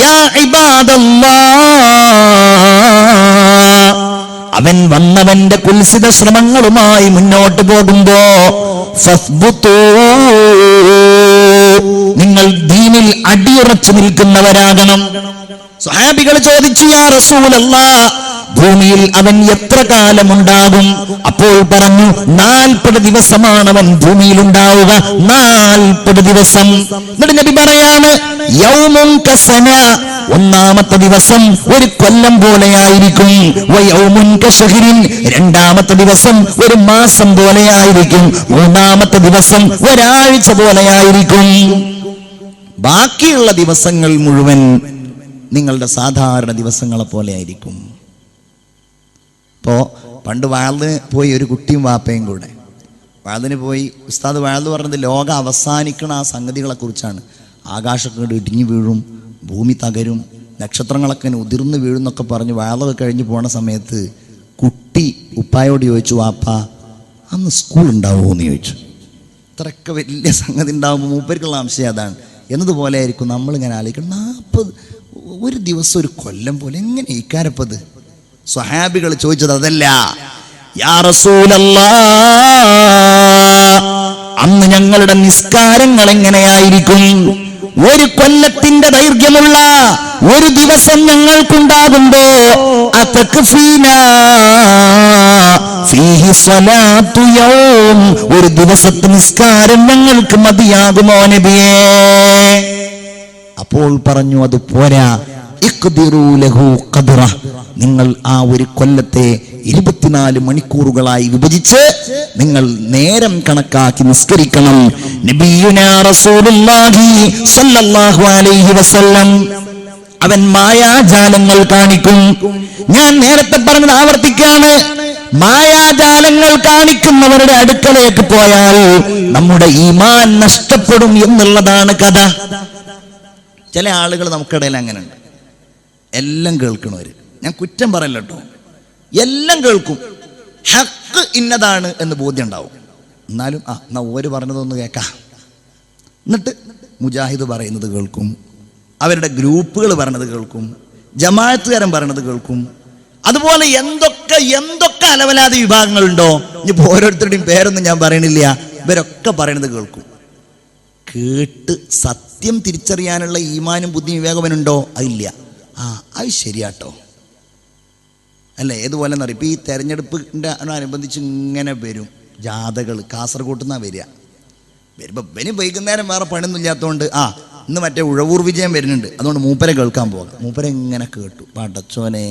യാ ഇബാദല്ലാഹ്, അവൻ വന്നവന്റെ കുൽസിത ശ്രമങ്ങളുമായി മുന്നോട്ട് പോകുമ്പോ ഫസ്ബുതൂ, നിങ്ങൾ ദീനിൽ അടിയുറച്ചു നിൽക്കുന്നവരാകണം. സ്വഹാബികൾ ചോദിച്ചു, യാ റസൂലല്ലാഹ്, ഭൂമിയിൽ അവൻ എത്ര കാലമുണ്ടാകും? അപ്പോൾ പറഞ്ഞു, 40 ദിവസമാണ് അവൻ ഭൂമിയിൽ ഉണ്ടാവുക, 40 ദിവസം. എന്നിട്ട് നബി പറയാണ്, യൗമുൻ കസന, ഒന്നാമത്തെ ദിവസം ഒരു കൊല്ലം പോലെയായിരിക്കും, വയൗമുൻ കശഹ്രിൻ, രണ്ടാമത്തെ ദിവസം ഒരു മാസം പോലെയായിരിക്കും, മൂന്നാമത്തെ ദിവസം ഒരാഴ്ച പോലെയായിരിക്കും. ബാക്കിയുള്ള ദിവസങ്ങൾ മുഴുവൻ നിങ്ങളുടെ സാധാരണ ദിവസങ്ങളെ പോലെ ആയിരിക്കും. ഇപ്പോൾ പണ്ട് വാളിന് പോയി ഒരു കുട്ടിയും വാപ്പയും കൂടെ വാളിന് പോയി. ഉസ്താദ് വാള് പറഞ്ഞത് ലോകം അവസാനിക്കണ ആ സംഗതികളെ കുറിച്ചാണ്. ആകാശമൊക്കെ ഇടിഞ്ഞു വീഴും, ഭൂമി തകരും, നക്ഷത്രങ്ങളൊക്കെ ഉതിർന്നു വീഴുന്നൊക്കെ പറഞ്ഞ് വാളൊക്കെ കഴിഞ്ഞ് പോണ സമയത്ത് കുട്ടി ഉപ്പായോട് ചോദിച്ചു, വാപ്പ അന്ന് സ്കൂൾ ഉണ്ടാവുമോ എന്ന് ചോദിച്ചു. ഇത്രയൊക്കെ വലിയ സംഗതി ഉണ്ടാകുമ്പോൾ മൂപ്പർക്കുള്ള അംശം അതാണ്. എന്നതുപോലെ ആയിരിക്കും നമ്മളിങ്ങനെ ആലോചിക്കണം, 40 ഒരു ദിവസം ഒരു കൊല്ലം പോലെ എങ്ങനെ ഇക്കാരപ്പത്? സ്വഹാബികൾ ചോദിച്ചത് അതല്ല. യാ റസൂലല്ലാഹ്, അന്ന് ഞങ്ങളുടെ നിസ്കാരങ്ങൾ എങ്ങനെയായിരിക്കും? ഒരു കൊല്ലത്തിന്റെ ദൈർഘ്യമുള്ള ഒരു ദിവസം ഞങ്ങൾക്കുണ്ടാകുമ്പോ ഒരു ദിവസത്തെ നിസ്കാരം ഞങ്ങൾക്ക് മതിയാകുമോ നബിയേ? അപ്പോൾ പറഞ്ഞു, അത് പോരാ. നിങ്ങൾ ആ ഒരു കൊല്ലത്തെ 24 മണിക്കൂറുകളായി വിഭജിച്ച് നിങ്ങൾ നേരം കണക്കാക്കി നിസ്കരിക്കണം. നബിയുനാ റസൂലുള്ളാഹി സ്വല്ലല്ലാഹു അലൈഹി വസല്ലം അവൻ മായാജാലങ്ങൾ കാണിക്കും. ഞാൻ നേരത്തെ പറഞ്ഞത് ആവർത്തിക്കാണ്. മായാജാലങ്ങൾ കാണിക്കുന്നവരുടെ അടുക്കലേക്ക് പോയാൽ നമ്മുടെ ഈമാൻ നഷ്ടപ്പെടും എന്നുള്ളതാണ് കഥ. ചില ആളുകൾ നമുക്കിടയിൽ അങ്ങനെ ഉണ്ട്. എല്ലാം കേൾക്കണവര്, ഞാൻ കുറ്റം പറയല്ല കേട്ടോ, എല്ലാം കേൾക്കും. ഹക്ക് ഇന്നതാണ് എന്ന് ബോധ്യം ഉണ്ടാവും. എന്നാലും എന്നാ ഓര് പറഞ്ഞതൊന്ന് കേൾക്കാം. എന്നിട്ട് മുജാഹിദ് പറയുന്നത് കേൾക്കും, അവരുടെ ഗ്രൂപ്പുകൾ പറഞ്ഞത് കേൾക്കും, ജമാഅത്തുകാരൻ പറയണത് കേൾക്കും. അതുപോലെ എന്തൊക്കെ അലവലാതി വിഭാഗങ്ങളുണ്ടോ, ഇനിയിപ്പോൾ ഓരോരുത്തരുടെയും പേരൊന്നും ഞാൻ പറയണില്ല, ഇവരൊക്കെ പറയണത് കേൾക്കും. കേട്ട് സത്യം തിരിച്ചറിയാനുള്ള ഈമാനും ബുദ്ധിയും വിവേകവനുണ്ടോ? അതില്ല. അത് ശരിയാട്ടോ അല്ലേ? ഏതുപോലെ എന്ന് പറയും, ഇപ്പോൾ ഈ തെരഞ്ഞെടുപ്പിൻ്റെ അനുബന്ധിച്ച് ഇങ്ങനെ വരും ജാഥകൾ. കാസർഗോട്ട് നിന്നാണ് വരുമ്പോൾ ഇവന് വൈകുന്നേരം വേറെ പണിയൊന്നും ഇല്ലാത്തതുകൊണ്ട് ഇന്ന് മറ്റേ ഉഴവൂർ വിജയം വരുന്നുണ്ട്, അതുകൊണ്ട് മൂപ്പരെ കേൾക്കാൻ പോകാം. മൂപ്പരെ ഇങ്ങനെ കേട്ടു, പടച്ചോനെ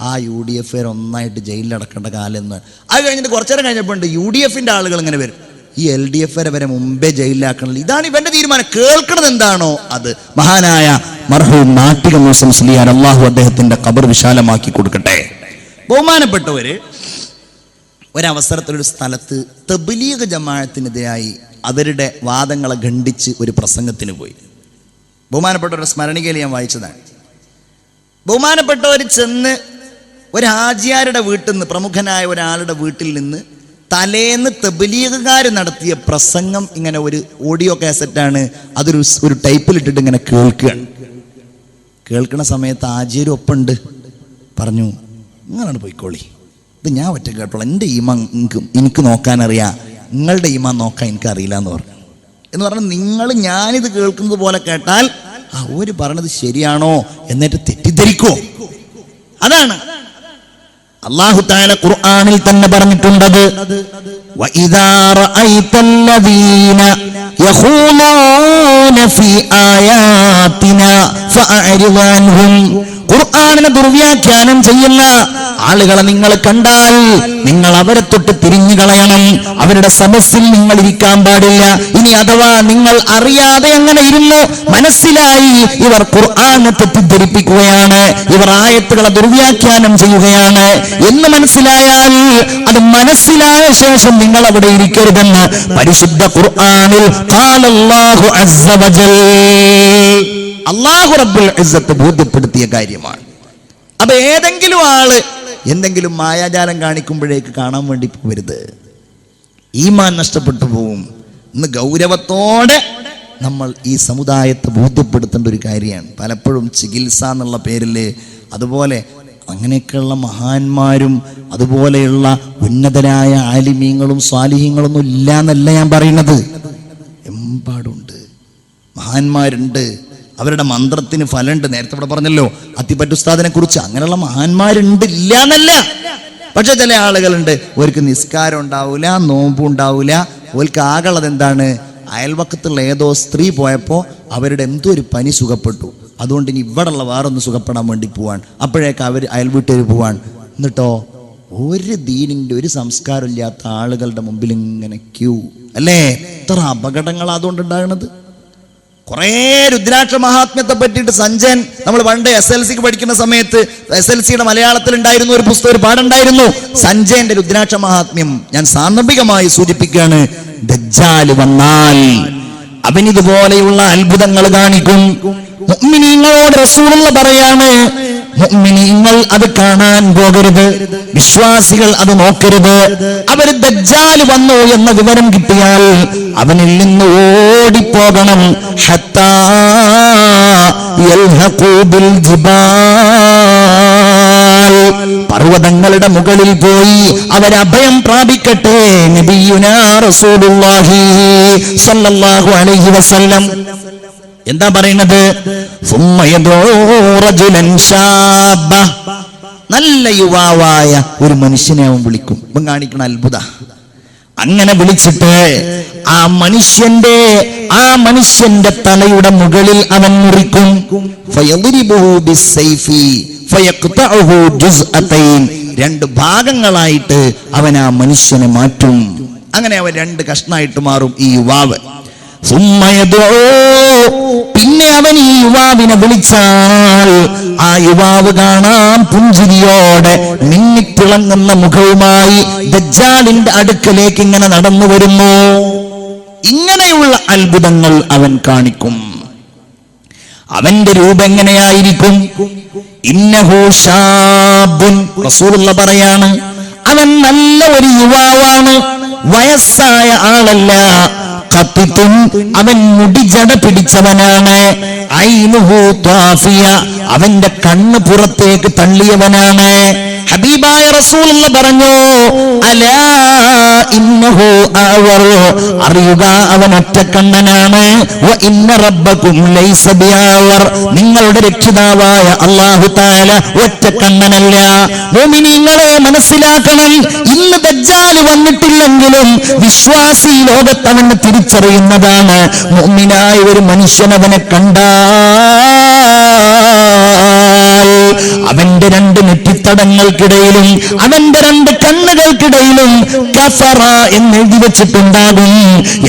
ആ UDF ഒന്നായിട്ട് ജയിലിലടക്കേണ്ട കാലം എന്ന്. അത് കഴിഞ്ഞിട്ട് കുറച്ചു നേരം കഴിഞ്ഞപ്പോൾ ഉണ്ട് UDFൻ്റെ ആളുകൾ ഇങ്ങനെ വരും, ഈ LDF വരെ മുമ്പേ ജയിലിലാക്കണല്ലോ. ഇതാണ് ഇവന്റെ തീരുമാനം. കേൾക്കണത് എന്താണോ അത്. മഹാനായ മർഹൂം നാട്ടിക മൂസ മുസ്ലിയാർ, അള്ളാഹു അദ്ദേഹത്തിന്റെ ഖബർ വിശാലമാക്കി കൊടുക്കട്ടെ. ബഹുമാനപ്പെട്ടവര്, ഒരവസരത്തിലൊരു സ്ഥലത്ത് തബ്ലീഗ് ജമാഅത്തിനെതിരായി അവരുടെ വാദങ്ങളെ ഖണ്ഡിച്ച് ഒരു പ്രസംഗത്തിന് പോയി. ബഹുമാനപ്പെട്ടവരുടെ സ്മരണികയിൽ ഞാൻ വായിച്ചതാണ്. ബഹുമാനപ്പെട്ടവർ ചെന്ന് ഒരു ഹാജിയാരുടെ വീട്ടിൽ നിന്ന്, പ്രമുഖനായ ഒരാളുടെ വീട്ടിൽ നിന്ന് തലേന്ന് തബ്ലീഗുകാർ നടത്തിയ പ്രസംഗം ഇങ്ങനെ ഒരു ഓഡിയോ കാസറ്റാണ്, അതൊരു ടൈപ്പിലിട്ടിട്ട് ഇങ്ങനെ കേൾക്കണ സമയത്ത് ആജിയൊരു ഒപ്പുണ്ട്. പറഞ്ഞു, നിങ്ങളാണ് പോയിക്കോളി, ഇത് ഞാൻ ഒറ്റ കേട്ടോളാം, എൻ്റെ ഈമാൻ എനിക്ക് നോക്കാനറിയാം, നിങ്ങളുടെ ഈമാൻ നോക്കാൻ എനിക്കറിയില്ല എന്ന് പറഞ്ഞാൽ ഞാനിത് കേൾക്കുന്നത് പോലെ കേട്ടാൽ ഒരു പറഞ്ഞത് ശരിയാണോ എന്നിട്ട് തെറ്റിദ്ധരിക്കോ? അതാണ് അല്ലാഹു തആല ഖുർആനിൽ തന്നെ പറഞ്ഞിട്ടുണ്ടത്. വഇദാ റഅയ്തല്ലദീന യഖൂലൂന ഫീ ആയാതിനാ ഫഅരിദ് അൻഹും. ഖുർആനിനെ ദുർവ്യാഖ്യാനം ചെയ്യുന്ന ആളുകളെ നിങ്ങൾ കണ്ടാൽ നിങ്ങൾ അവരെ തൊട്ട് തിരിഞ്ഞു കളയണം. അവരുടെ സദസ്സിൽ നിങ്ങൾ ഇരിക്കാൻ പാടില്ല. ഇനി അഥവാ നിങ്ങൾ അറിയാതെ അങ്ങനെ ഇരുന്നു, മനസ്സിലായി ഇവർ ഖുർആനെ തെറ്റിദ്ധരിപ്പിക്കുകയാണ്, ഇവർ ആയത്തുകളെ ദുർവ്യാഖ്യാനം ചെയ്യുകയാണ് എന്ന് മനസ്സിലായാൽ, അത് മനസ്സിലായ ശേഷം നിങ്ങൾ അവിടെ ഇരിക്കരുതെന്ന് പരിശുദ്ധ ഖുർആനിൽ ഖാലല്ലാഹു അസ്സ വജൽ, അല്ലാഹു റബ്ബുൽ ഇസ്സത്ത് ബോധ്യപ്പെടുത്തിയ കാര്യമാണ്. അപ്പൊ ഏതെങ്കിലും ആള് എന്തെങ്കിലും മായാജാലം കാണിക്കുമ്പോഴേക്ക് കാണാൻ വേണ്ടി പോകരുത്, ഈമാൻ നഷ്ടപ്പെട്ടു പോവും. ഇന്ന് ഗൗരവത്തോടെ നമ്മൾ ഈ സമുദായത്തെ ബോധ്യപ്പെടുത്തേണ്ട ഒരു കാര്യമാണ്. പലപ്പോഴും ചികിത്സ എന്നുള്ള പേരിൽ അതുപോലെ അങ്ങനെയൊക്കെയുള്ള മഹാന്മാരും അതുപോലെയുള്ള ഉന്നതരായ ആലിമീങ്ങളും സ്വാലിഹീങ്ങളൊന്നും ഇല്ല എന്നല്ല ഞാൻ പറയുന്നത്. എമ്പാടുണ്ട്, മഹാന്മാരുണ്ട്, അവരുടെ മന്ത്രത്തിന് ഫലമുണ്ട്. നേരത്തെ ഇവിടെ പറഞ്ഞല്ലോ അത്തിപ്പറ്റ ഉസ്താദിനെ കുറിച്ച്. അങ്ങനെയുള്ള മഹാന്മാരുണ്ട്, ഇല്ല എന്നല്ല. പക്ഷെ ചില ആളുകളുണ്ട്, ഓർക്ക് നിസ്കാരം ഉണ്ടാവില്ല, നോമ്പും ഉണ്ടാവില്ല. ഓർക്ക് ആകുള്ളത് എന്താണ്? അയൽവക്കത്തുള്ള ഏതോ സ്ത്രീ പോയപ്പോൾ അവരുടെ എന്തോ ഒരു പനി സുഖപ്പെട്ടു, അതുകൊണ്ട് ഇനി ഇവിടെയുള്ള വേറൊന്ന് സുഖപ്പെടാൻ വേണ്ടി പോവാൻ. അപ്പോഴേക്ക് അവർ അയൽവീട്ടുകാർ പോവാൻ. എന്നിട്ടോ ഒരു ദീനിൻ്റെ ഒരു സംസ്കാരം ഇല്ലാത്ത ആളുകളുടെ മുമ്പിൽ ഇങ്ങനെ ക്യൂ അല്ലേ? എത്ര അപകടങ്ങളാണ് അതുകൊണ്ടുണ്ടാകുന്നത്. കുറേ രുദ്രാക്ഷ മഹാത്മ്യത്തെ പറ്റിയിട്ട് സഞ്ജയൻ, നമ്മൾ പണ്ട് SLCക്ക് പഠിക്കുന്ന സമയത്ത് SLCയുടെ മലയാളത്തിൽ ഉണ്ടായിരുന്ന ഒരു പുസ്തകം, ഒരു പാഠമുണ്ടായിരുന്നു, സഞ്ജയന്റെ രുദ്രാക്ഷ മഹാത്മ്യം. ഞാൻ സാന്ദർഭികമായി സൂചിപ്പിക്കുകയാണ്. ദജ്ജാൽ വന്നാൽ അവനിതുപോലെയുള്ള അത്ഭുതങ്ങൾ കാണിക്കും. മുഅ്മിനീങ്ങളോട് റസൂലുള്ള പറയാണ്, മുഅ്മിനീങ്ങൾ അത് കാണാൻ പോകരുത്, വിശ്വാസികൾ അത് നോക്കരുത്. അവര് ദജ്ജാൽ വന്നു എന്ന വിവരം കിട്ടിയാൽ അവനിൽ നിന്ന് ഓടിപ്പോകണം. ഹത്താ യൽഹഖൂ ബിൽ ജിബാൽ, പർവ്വതങ്ങളുടെ മുകളിൽ പോയി അവരഭയം പ്രാപിക്കട്ടെ. നബിയുനാ റസൂലുള്ളാഹി സ്വല്ലല്ലാഹു അലൈഹി വസല്ലം എന്താ പറയുന്നത്? നല്ല യുവാവായ ഒരു മനുഷ്യനെ അവൻ വിളിക്കും. ഇപ്പം കാണിക്കണ അത്ഭുത. അങ്ങനെ വിളിച്ചിട്ട് ആ മനുഷ്യന്റെ തലയുടെ മുകളിൽ അവൻ മുറിക്കും. രണ്ട് ഭാഗങ്ങളായിട്ട് അവൻ ആ മനുഷ്യനെ മാറ്റും. അങ്ങനെ അവൻ രണ്ട് കഷ്ണായിട്ട് മാറും ഈ യുവാവ്. പിന്നെ അവൻ ഈ യുവാവിനെ വിളിച്ചാൽ ആ യുവാവ് കാണാം പുഞ്ചിരിയോടെ മിന്നിത്തിളങ്ങുന്ന മുഖവുമായി ദജ്ജാലിന്റെ അടുക്കലേക്ക് ഇങ്ങനെ നടന്നു വരുന്നു. ഇങ്ങനെയുള്ള അത്ഭുതങ്ങൾ അവൻ കാണിക്കും. അവന്റെ രൂപം എങ്ങനെയായിരിക്കും? ഇന്നഹു ശാബുൻ, റസൂലുള്ളാഹി പറയാണ്, അവൻ നല്ല ഒരു യുവാവാണ്, വയസ്സായ ആളല്ല. ഖത്തിത്തുൻ, അവൻ മുടി ജട പിടിച്ചവനാണ്. ഐനുഹു ത്വാഫിയ, അവന്റെ കണ്ണ് പുറത്തേക്ക് തള്ളിയവനാണ്. ഹബീബായ റസൂലുള്ളാഹി പറഞ്ഞു, അലാ ഇന്നഹു അഅവർ, അറിയുക അവൻ ഒറ്റക്കണ്ണനാണ്. വ ഇന്ന റബ്ബകും ലൈസ ബിഅവർ, നിങ്ങളുടെ രക്ഷിതാവായ അല്ലാഹു തആല ഒറ്റക്കണ്ണനല്ല. മുഅ്മിനീങ്ങളെ മനസ്സിലാക്കണം, ഇന്ന് ദജ്ജാൽ വന്നിട്ടില്ലെങ്കിലും വിശ്വാസി ലോകത്ത് അവനെ തിരിച്ചറിയുന്നതാണ്. മുഅ്മിനായ ഒരു മനുഷ്യൻ അവനെ കണ്ടാൽ അവന്റെ രണ്ട് നെറ്റിത്തടങ്ങൾക്കിടയിലും അവന്റെ രണ്ട് കണ്ണുകൾക്കിടയിലും കഫറ എന്നെഴുതി വെച്ചിട്ടുണ്ടാകും.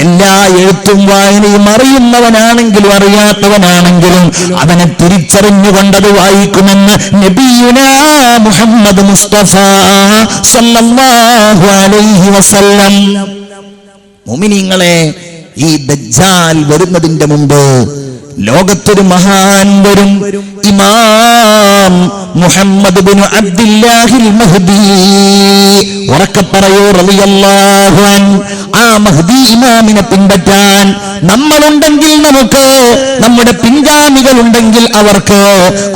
എല്ലാ എഴുത്തും വായനയും അറിയുന്നവനാണെങ്കിലും അറിയാത്തവനാണെങ്കിലും അവനെ തിരിച്ചറിഞ്ഞുകൊണ്ടത് വായിക്കുമെന്ന് നബിയുനാ മുഹമ്മദ് മുസ്തഫ സല്ലല്ലാഹു അലൈഹി വസല്ലം. മുഅ്മിനീങ്ങളെ, ഈ ദജ്ജാൽ വരുന്നതിന്റെ മുമ്പ് ലോകത്തൊരു മഹാൻ വരും. ഇമാം മുഹമ്മദ് ബിൻ അബ്ദുല്ലാഹിൽ മഹ്ദി. ഉറക്കെ പറയൂ റളിയല്ലാഹു അൻഹു. ആ മഹ്ദി ഇമാമിനെ പിൻപറ്റാൻ നമ്മളുണ്ടെങ്കിൽ നമുക്ക്, നമ്മുടെ പിൻഗാമികളുണ്ടെങ്കിൽ അവർക്ക്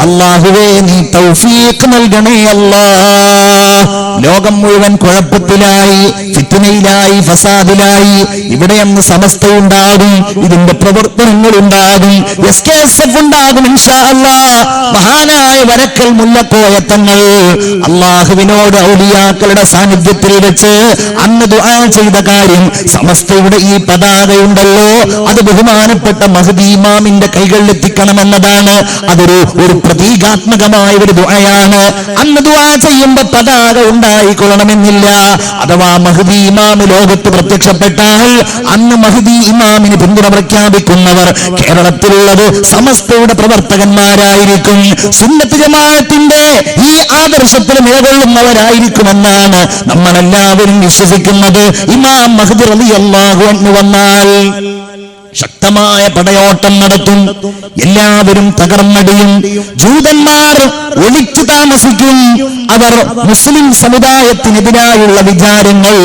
അല്ലാഹുവേ നീ തൗഫീഖ് നൽകണേ അല്ലാഹ്. ലോകം മുഴുവൻ കുഴപ്പത്തിലായി, ഫിത്നയിലായി, ഫസാദിലായി. ഇവിടെ അന്ന് സമസ്തയുണ്ടാകും, ഇതിന്റെ പ്രവർത്തനങ്ങൾ ഉണ്ടാകും, SKSF ഉണ്ടാകും ഇൻഷാ അല്ലാഹ്. മഹാനായ വരക്കൽ മുല്ലക്കോയ തങ്ങൾ അല്ലാഹുവിനോട് ഔലിയാക്കളുടെ സാന്നിധ്യത്തിൽ വെച്ച് അന്ന് ദുആ ചെയ്ത കാര്യം, സമസ്തയുടെ ഈ പതാകയുണ്ടല്ലോ അത് ബഹുമാനപ്പെട്ട മഹ്ദി ഇമാമിന്റെ കൈകളിൽ എത്തിക്കണമെന്നതാണ്. അതൊരു പ്രതീകാത്മകമായ ഒരു ദുആയാണ്. അന്ന് ദുആ ചെയ്യുമ്പോൾ പതാക ഉണ്ടായിക്കൊള്ളണമെന്നില്ല. അഥവാ മഹ്ദി ഇമാം ലോകത്ത് പ്രത്യക്ഷപ്പെട്ടാൽ അന്ന് മഹ്ദി ഇമാമിന് പിന്തുണ പ്രഖ്യാപിക്കുന്നവർ കേരളത്തിലുള്ളത് സമസ്തയുടെ പ്രവർത്തകന്മാരായിരിക്കും, സുന്നത്ത് ജമാഅത്തിന്റെ ഈ ആദർശത്തിൽ നിലകൊള്ളുന്നവരായിരിക്കുമെന്നാണ് നമ്മളെല്ലാവരും വിശ്വസിക്കുന്നത്. ഇമാം മഹ്ദി റളിയല്ലാഹു അൻഹു വന്നാൽ ശക്തമായ പടയോട്ടം നടത്തും, എല്ലാവരും തകർന്നടിയും. ജൂതന്മാർ ഒളിച്ചു താമസിക്കും. അവർ മുസ്ലിം സമുദായത്തിനെതിരായുള്ള വിചാരങ്ങൾ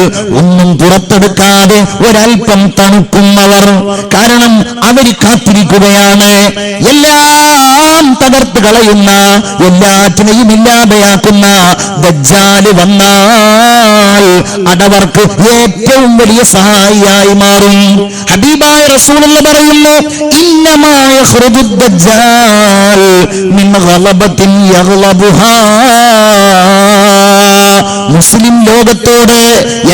ഒന്നും പുറത്തെടുക്കാതെ ഒരൽപ്പം തണുക്കും അവർ. കാരണം അവർ കാത്തിരിക്കുകയാണ്. എല്ലാം തകർത്ത് കളയുന്ന, എല്ലാറ്റിനെയും ഇല്ലാതെയാക്കുന്ന ദജ്ജാല് വന്നാൽ അതവർക്ക് ഏറ്റവും വലിയ സഹായിയായി മാറും. ഹബീബായ റസൂലുള്ളാഹി പറയുന്നു, ഇന്നമാ യഖ്റുജു ദജ്ജാൽ മിൻ ഗളബത്തിൻ യഗ്ളബുഹാ. മുസ്ലിം ലോകത്തോട്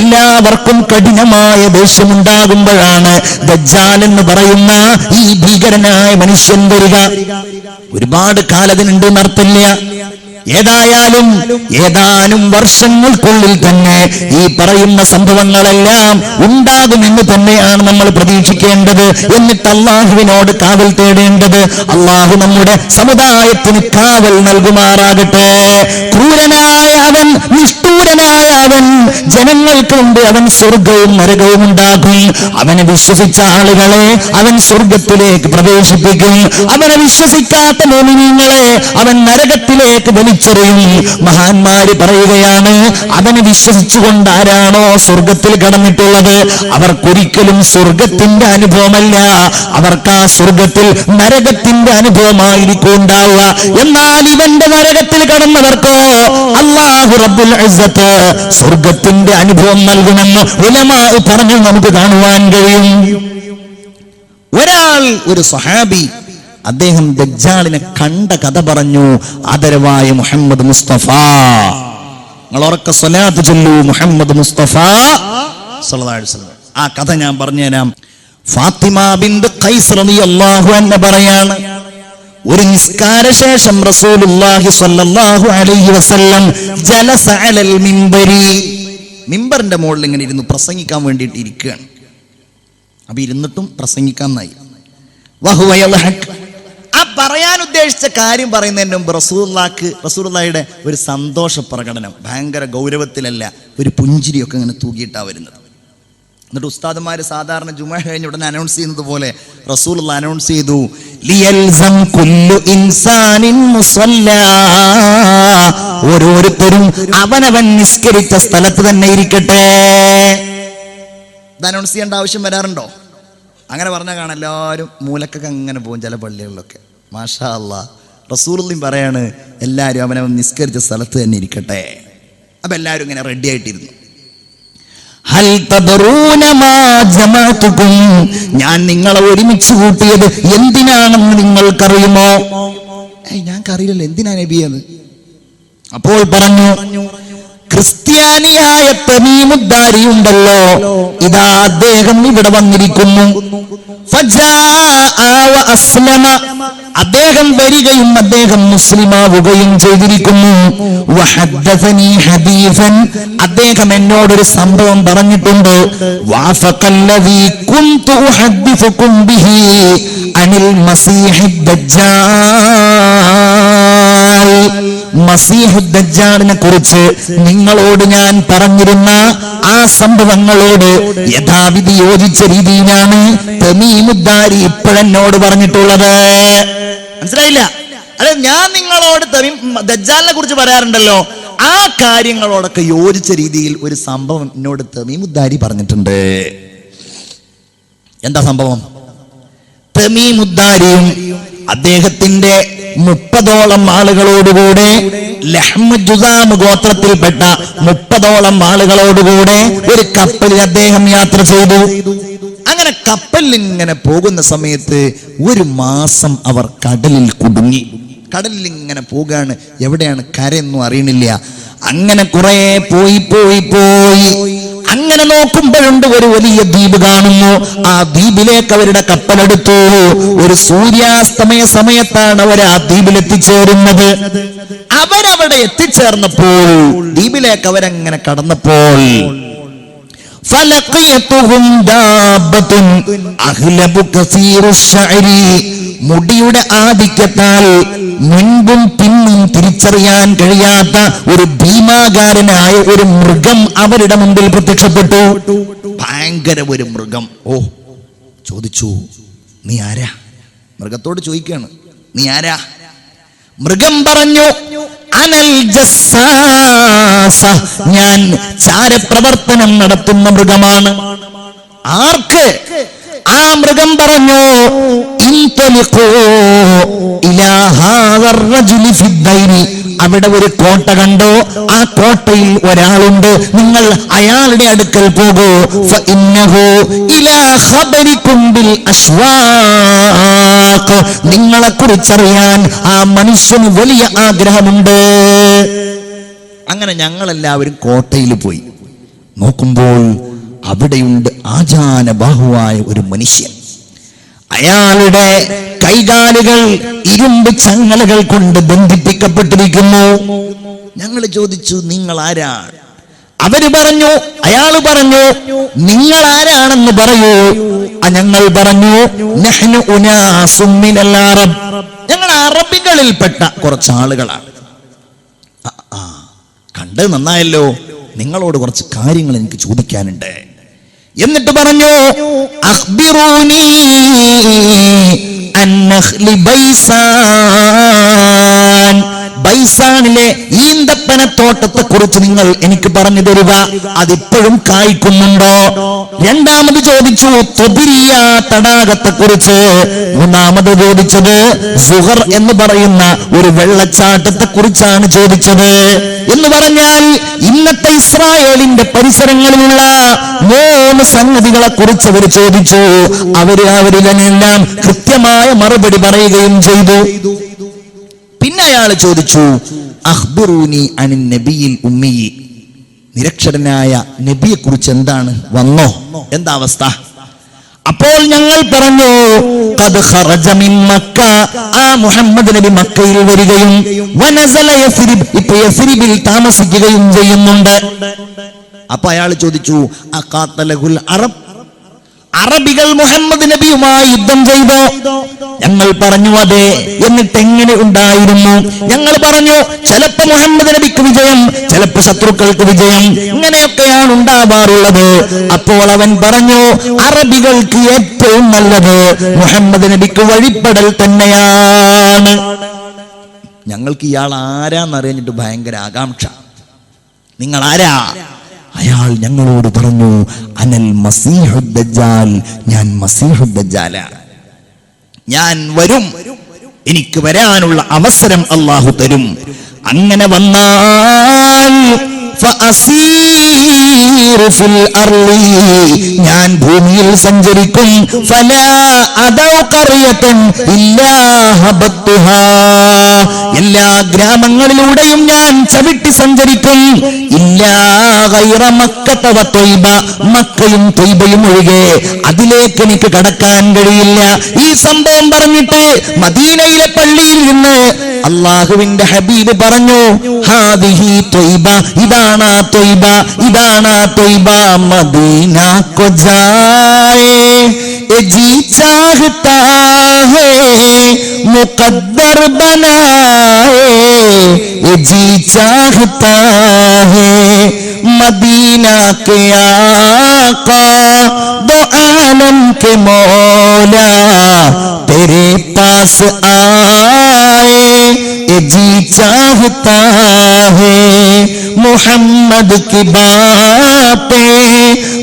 എല്ലാവർക്കും കഠിനമായ ദേഷ്യമുണ്ടാകുമ്പോഴാണ് ദജ്ജാൽ എന്ന് പറയുന്ന ഈ ഭീകരനായ മനുഷ്യൻ വരിക. ഒരുപാട് കാലത്തിനുണ്ട് എന്നർത്ഥമില്ല. ഏതായാലും ഏതാനും വർഷങ്ങൾക്കുള്ളിൽ തന്നെ ഈ പറയുന്ന സംഭവങ്ങളെല്ലാം ഉണ്ടാകുമെന്ന് തന്നെയാണ് നമ്മൾ പ്രതീക്ഷിക്കേണ്ടത്. എന്നിട്ട് അള്ളാഹുവിനോട് കാവൽ തേടേണ്ടത്. അള്ളാഹു നമ്മുടെ സമുദായത്തിന് കാവൽ നൽകുമാറാകട്ടെ. ക്രൂരനായ അവൻ, നിഷ്ഠൂര ക്രൂരനായ അവൻ ജനങ്ങൾക്ക് മുമ്പ് അവൻ സ്വർഗവും നരകവും ഉണ്ടാക്കും. അവനെ വിശ്വസിച്ച ആളുകളെ അവൻ സ്വർഗത്തിലേക്ക് പ്രവേശിപ്പിക്കും. അവനെ വിശ്വസിക്കാത്ത മുഅ്മിനീങ്ങളെ അവൻ നരകത്തിലേക്ക് വലിച്ചെറിയും. മഹാന്മാര് പറയുകയാണ്, അവനെ വിശ്വസിച്ചുകൊണ്ട് ആരാണോ സ്വർഗത്തിൽ കടന്നിട്ടുള്ളത് അവർക്കൊരിക്കലും സ്വർഗത്തിന്റെ അനുഭവമല്ല, അവർക്ക് ആ സ്വർഗത്തിൽ നരകത്തിന്റെ അനുഭവമായിരിക്കും ഉണ്ടാവുക. എന്നാൽ ഇവന്റെ നരകത്തിൽ കടന്നവർക്കോ അല്ലാഹു റബ്ബുൽ ഇസ്സത്ത് സ്വർഗത്തിന്റെ അനുഭവം നൽകുമെന്ന് ഉലമാ പറഞ്ഞു നമുക്ക് കാണുവാൻ കഴിയും. ഒരു സ്വഹാബി അദ്ദേഹം ദജ്ജാലിനെ കണ്ട കഥ പറഞ്ഞു. ആദരവായ മുഹമ്മദ് മുസ്തഫ, നിങ്ങൾ ഉറക്കെ സ്വലാത്ത് ചൊല്ലൂ, മുഹമ്മദ് മുസ്തഫ സല്ലല്ലാഹു അലൈഹി വസല്ലം. ആ കഥ ഞാൻ പറഞ്ഞുതരാം. ഫാത്തിമ ബിൻത് ഖൈസ് റളിയല്ലാഹു അൻഹ പറയാണ്, ഒരു നിസ്കാര ശേഷം റസൂലുള്ളാഹി സ്വല്ലല്ലാഹു അലൈഹി വസല്ലം ജലസ അലൽ മിമ്പരി, മിമ്പറിന്റെ മുകളിൽ ഇങ്ങനെ ഇരുന്ന് പ്രസംഗിക്കാൻ വേണ്ടിയിട്ട് ഇരിക്കുകയാണ്. അപ്പൊ ഇരുന്നിട്ടും പ്രസംഗിക്കാന്നായി. വഹുവ യൽഹഖ്, ആ പറയാൻ ഉദ്ദേശിച്ച കാര്യം പറയുന്നതിന് മുമ്പ് റസൂലുള്ളാഹിയുടെ ഒരു സന്തോഷ പ്രകടനം, ഭയങ്കര ഗൗരവത്തിലല്ല, ഒരു പുഞ്ചിരിയൊക്കെ ഇങ്ങനെ തൂക്കിയിട്ടാ വരുന്നത്. എന്നിട്ട് ഉസ്താദുമാര് സാധാരണ ജുമുഅ കഴിഞ്ഞ ഉടനെ അനൗൺസ് ചെയ്യുന്നത് പോലെ റസൂലുള്ളാഹി അനൗൺസ് ചെയ്തു, ലിയൽസം കുല്ലു ഇൻസാനിൻ മുസല്ലാ, ഓരോരുത്തരും അവനവൻ നിസ്കരിച്ച സ്ഥലത്ത് തന്നെ ഇരിക്കട്ടെ. ഇത് അനൗൺസ് ചെയ്യേണ്ട ആവശ്യം വരാറുണ്ടോ? അങ്ങനെ പറഞ്ഞാൽ കാണാം എല്ലാവരും മൂലക്കൊക്കെ അങ്ങനെ പോകും ചില പള്ളികളിലൊക്കെ. മാഷാ അല്ലാഹ്, റസൂലുള്ളാഹി പറയാണ് എല്ലാവരും അവനവൻ നിസ്കരിച്ച സ്ഥലത്ത് തന്നെ ഇരിക്കട്ടെ. അപ്പൊ എല്ലാവരും ഇങ്ങനെ റെഡി ആയിട്ടിരുന്നു. ഹൽ തദറൂന മാ ജമഅതുകും, ഞാൻ നിങ്ങളെ ഒരുമിച്ച് കൂട്ടിയത് എന്തിനാണെന്ന് നിങ്ങൾക്കറിയുമോ? ഞങ്ങൾക്കറിയില്ലല്ലോ, എന്തിനാ നബിയത്? അപ്പോൾ പറഞ്ഞു, ക്രിസ്ത്യാനിയായ തമീമുദ്ദാരി ഉണ്ടല്ലോ, ഇതാ അദ്ദേഹം ഇവിടെ വന്നിരിക്കുന്നു. അദ്ദേഹം വരികയും അദ്ദേഹം മുസ്ലിമാവുകയും ചെയ്തിരിക്കുന്നു. വഹദ്ദസനി ഹദീസൻ, അദ്ദേഹം എന്നോടൊരു സംഭവം പറഞ്ഞിട്ടുണ്ട്. വാഫഖല്ലദീ കുൻതു ഉഹദ്ദിസുകും ബിഹി അനിൽ മസീഹിദ് ദജ്ജാൽ, മസീഹുദ് ദജ്ജാലിനെ കുറിച്ച് നിങ്ങളോട് ഞാൻ പറഞ്ഞിരുന്ന ആ സംഭവങ്ങളോട് യഥാവിധി യോജിച്ച രീതിയിലാണ് തമീമുദ്ദാരി ഇപ്പോഴെന്നോട് പറഞ്ഞിട്ടുള്ളത്. മനസ്സിലായില്ല? അല്ലെ, ഞാൻ നിങ്ങളോട് ദജ്ജാലിനെ കുറിച്ച് പറയാറുണ്ടല്ലോ, ആ കാര്യങ്ങളോടൊക്കെ യോജിച്ച രീതിയിൽ ഒരു സംഭവം എന്നോട് തമീമുദ്ദാരി പറഞ്ഞിട്ടുണ്ട്. എന്താ സംഭവം? തമീമുദ്ദാരിയും അദ്ദേഹത്തിന്റെ 30ഓളം ആളുകളോടുകൂടെ, ലഹ്മ ജുസാം ഗോത്രത്തിൽപ്പെട്ട 30ഓളം ആളുകളോടുകൂടെ ഒരു കപ്പലിൽ അദ്ദേഹം യാത്ര ചെയ്തു. അങ്ങനെ കപ്പലിൽ ഇങ്ങനെ പോകുന്ന സമയത്ത് 1 മാസം അവർ കടലിൽ കുടുങ്ങി. കടലിൽ ഇങ്ങനെ പോകാണ്, എവിടെയാണ് കരയൊന്നും അറിയണില്ല. അങ്ങനെ കുറെ പോയി അങ്ങനെ നോക്കുമ്പോഴുണ്ട് ഒരു വലിയ ദ്വീപ് കാണുന്നു. ആ ദ്വീപിലേക്ക് അവരുടെ കപ്പലെടുത്തു. ഒരു സൂര്യാസ്തമയ സമയത്താണ് അവർ ആ ദ്വീപിൽ എത്തിച്ചേരുന്നത്. അവരവിടെ എത്തിച്ചേർന്നപ്പോൾ, ദ്വീപിലേക്ക് അവരങ്ങനെ കടന്നപ്പോൾ, ഫലഖിയതുഹും ദാബത്തുൻ അഹ്ലബു കസീറു ശഅരി, മുടിയുടെ ആധിക്യത്താൽ മുൻപും പിന്നും തിരിച്ചറിയാൻ കഴിയാത്ത ഒരു ഭീമാകാരനായ ഒരു മൃഗം അവരുടെ മുമ്പിൽ പ്രത്യക്ഷപ്പെട്ടു. ഭയങ്കര ഒരു മൃഗം. ഓ, ചോദിച്ചു, നീ ആരാ? മൃഗത്തോട് ചോദിക്കുകയാണ്, നീ ആരാ? മൃഗം പറഞ്ഞു, അനൽ ജസ്സാസ, ഞാൻ ചാരപ്രവർത്തനം നടത്തുന്ന മൃഗമാണ്. ആർക്ക്? ആ മൃഗം പറഞ്ഞു, ഇൻതലിഖൂ ഇലാ ഹാദർ റജുലി ഫിദ്ദൈനി, അവിടെ ഒരു കോട്ട കണ്ടോ, ആ കോട്ടയിൽ ഒരാളുണ്ട്, നിങ്ങൾ അയാളുടെ അടുക്കൽ പോകൂ. ഫഇന്നഹു ഇലാ ഖബരികും ബിൽ അശ്വാഖ്, നിങ്ങളെ കുറിച്ചറിയാൻ ആ മനുഷ്യന് വലിയ ആഗ്രഹമുണ്ട്. അങ്ങനെ ഞങ്ങളെല്ലാവരും കോട്ടയിൽ പോയി നോക്കുമ്പോൾ അവിടെയുണ്ട് ആജാനബാഹുവായ ഒരു മനുഷ്യൻ. അയാളുടെ കൈകാലുകൾ ഇരുമ്പ് ചങ്ങലകൾ കൊണ്ട് ബന്ധിപ്പിക്കപ്പെട്ടിരിക്കുന്നു. ഞങ്ങൾ ചോദിച്ചു, നിങ്ങൾ ആരാണ്? അയാൾ പറഞ്ഞു, നിങ്ങൾ ആരാണെന്ന് പറയൂ. ഞങ്ങൾ പറഞ്ഞു, നഹ്നു ഉനാസും മിനൽ അറബ്, ഞങ്ങൾ അറബികളിൽപ്പെട്ട കുറച്ച് ആളുകളാണ്. കണ്ട് നന്നായല്ലോ, നിങ്ങളോട് കുറച്ച് കാര്യങ്ങൾ എനിക്ക് ചോദിക്കാനുണ്ട്. എന്നിട്ട് പറഞ്ഞു, അഖ്ബിറൂനി അൻ നഖ്ലി ബൈസാൻ, ബൈസാനിലെ ഈന്തപ്പനത്തോട്ടത്തെ കുറിച്ച് നിങ്ങൾ എനിക്ക് പറഞ്ഞു തരിക, അതിപ്പോഴും കായ്ക്കുന്നുണ്ടോ? രണ്ടാമത് ചോദിച്ചു തുബിരിയ തടാകത്തെ കുറിച്ച്. മൂന്നാമത് ചോദിച്ചത് സുഹർ എന്ന് പറയുന്ന ഒരു വെള്ളച്ചാട്ടത്തെ കുറിച്ചാണ് ചോദിച്ചത്. എന്ന് പറഞ്ഞാൽ ഇന്നത്തെ ഇസ്രായേലിന്റെ പരിസരങ്ങളിലുള്ള 3 സംഗതികളെ കുറിച്ച് അവർ ചോദിച്ചു. അവരിലെല്ലാം കൃത്യമായ മറുപടി പറയുകയും ചെയ്തു. പിന്നെ അയാൾ ചോദിച്ചു, അഖ്ബിറൂനി അനിൻ നബിയിൽ ഉമ്മി, നിരക്ഷരനായ നബിയെ കുറിച്ച് എന്താണ്, വന്നോ, എന്താ അവസ്ഥ? അപ്പോൾ ഞങ്ങൾ പറഞ്ഞു, ഖദ് ഖറജ മിൻ മക്ക, ആ മുഹമ്മദ് നബി മക്കയിൽ വരികയും വനസല യസ്രിബ്, ഇപ്പോൾ യസ്രിബിൽ താമസിക്കുകയും ചെയ്യുന്നുണ്ട്. അപ്പൊ അയാൾ ചോദിച്ചു, അഖാതലഹുൽ അറബ്, അറബികൾ മുഹമ്മദ് നബിയുമായി യുദ്ധം ചെയ്തോ? ഞങ്ങൾ പറഞ്ഞു അതെ. എന്നിട്ട് എങ്ങനെ ഉണ്ടായിരുന്നു? ഞങ്ങൾ പറഞ്ഞു, ചിലപ്പോ മുഹമ്മദ് നബിക്ക് വിജയം, ചിലപ്പോ ശത്രുക്കൾക്ക് വിജയം, ഇങ്ങനെയൊക്കെയാണ് ഉണ്ടാവാറുള്ളത്. അപ്പോൾ അവൻ പറഞ്ഞു, അറബികൾക്ക് ഏറ്റവും നല്ലത് മുഹമ്മദ് നബിക്ക് വഴിപ്പെടൽ തന്നെയാണ്. ഞങ്ങൾക്ക് ഇയാൾ ആരാന്നറിഞ്ഞിട്ട് ഭയങ്കര ആകാംക്ഷ. നിങ്ങൾ ആരാ? അയാൾ ഞങ്ങളോട് പറഞ്ഞു, അനൽ മസീഹുദ് ദജ്ജാൽ, ഞാൻ മസീഹുദ് ദജ്ജാല, ഞാൻ വരും, എനിക്ക് വരാനുള്ള അവസരം അല്ലാഹു തരും. അങ്ങനെ വന്നാൽ ഫഅസീറു ഫിൽ അർളി, ഞാൻ ഭൂമിയിൽ സഞ്ചരിക്കും. ഫലാ അദൗ ഖറിയതൻ ഇല്ലാ ഹബത്തുഹാ, എല്ലാ ഗ്രാമങ്ങളിലൂടെയും ഞാൻ ചവിട്ടി സഞ്ചരിക്കും. ഇല്ലാ ഗൈറ മക്കത വ ത്വയ്ബ, മക്കയും ത്വയ്ബയും ഒഴികെ അതിലേക്ക് എനിക്ക് കടക്കാൻ കഴിയില്ല. ഈ സംഭവം പറഞ്ഞിട്ട് മദീനയിലെ പള്ളിയിൽ നിന്ന് അല്ലാഹുവിന്റെ ഹബീബ് പറഞ്ഞു, ഹാദിഹി ത്വയ്ബ, ഇതാണ് ത്വയ്ബ, ഇതാണ് ത്വയ്ബ, മദീന കോ ജായേ जी चाहता है मुकद्दर बनाए, जी चाहता है मदीना के आका, दो आलम के मौला तेरे पास आए, जी चाहता है मुहम्मद की बातें,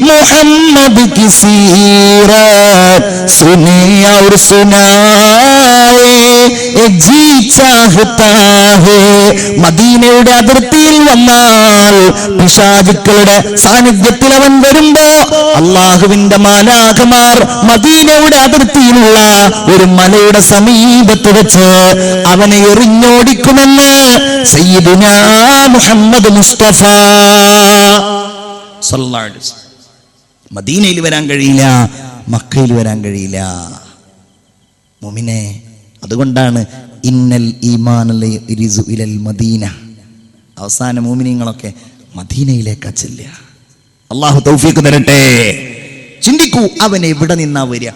मुहम्मद की सीरत सुने और सुनाए, जी चाहता है. മദീനയുടെ അതിർത്തിയിൽ വന്നാൽ പിശാചുക്കളുടെ സാന്നിധ്യത്തിൽ അവൻ വരുമ്പോ അല്ലാഹുവിന്റെ മാലാഖമാർ മദീനയുടെ അതിർത്തിയിലുള്ള ഒരു മലയുടെ സമീപത്ത് വെച്ച് അവനെ എറിഞ്ഞോടിക്കുമെന്ന് സയ്യിദുനാ മുഹമ്മദ് മുസ്തഫ സല്ലല്ലാഹു അലൈഹി വസല്ലം. മദീനയിൽ വരാൻ കഴിയില്ല, മക്കയിൽ വരാൻ കഴിയില്ല. മുഅ്മിനേ, അതുകൊണ്ടാണ് ഇന്നൽ ഈമാന ലയരിസു ഇലൽ മദീന, അവസാന മുഅ്മിനീങ്ങളൊക്കെ മദീനയിലേക്ക് ചെല്ലുക. അല്ലാഹു തൗഫീഖ് തരട്ടെ. ചിന്തിക്കൂ, അവൻ എവിടെ നിന്നാ വരിക?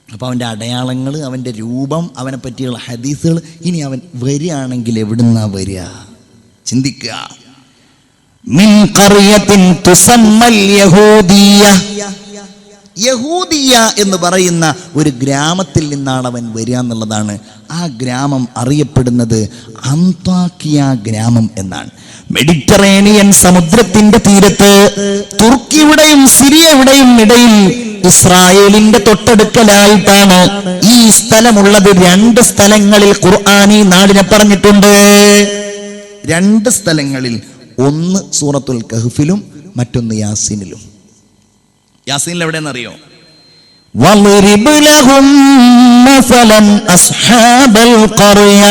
അപ്പൊ അവന്റെ അടയാളങ്ങൾ, അവന്റെ രൂപം, അവനെ പറ്റിയുള്ള ഹദീസുകൾ, ഇനി അവൻ വരികയാണെങ്കിൽ എവിടുന്നാ വരിക? ചിന്തിക്കുക. മിൻ ഖറിയത്തിൻ തുസമ്മൽ യഹൂദിയ, യഹൂദിയ എന്ന് പറയുന്ന ഒരു ഗ്രാമത്തിൽ നിന്നാണ് അവൻ വരിക എന്നുള്ളതാണ്. ആ ഗ്രാമം അറിയപ്പെടുന്നത് അന്ത്വാക്കിയ ഗ്രാമം എന്നാണ്. മെഡിറ്ററേനിയൻ സമുദ്രത്തിന്റെ തീരത്ത് തുർക്കിയുടെയും സിറിയയുടെയും ഇടയിൽ ഇസ്രായേലിന്റെ തൊട്ടടുക്കലായിട്ടാണ് ഈ സ്ഥലമുള്ളത്. 2 സ്ഥലങ്ങളിൽ ഖുർആൻ ഈ നാടിനെ പറഞ്ഞിട്ടുണ്ട്. 2 സ്ഥലങ്ങളിൽ, ഒന്ന് സൂറത്തുൽ കഹ്ഫിലും മറ്റൊന്ന് യാസീനിലും. യാസീനിൽ എവിടെയെന്നറിയോ? വളിരിബ് ലഹും മസലൻ അസ്ഹാബൽ ഖറിയ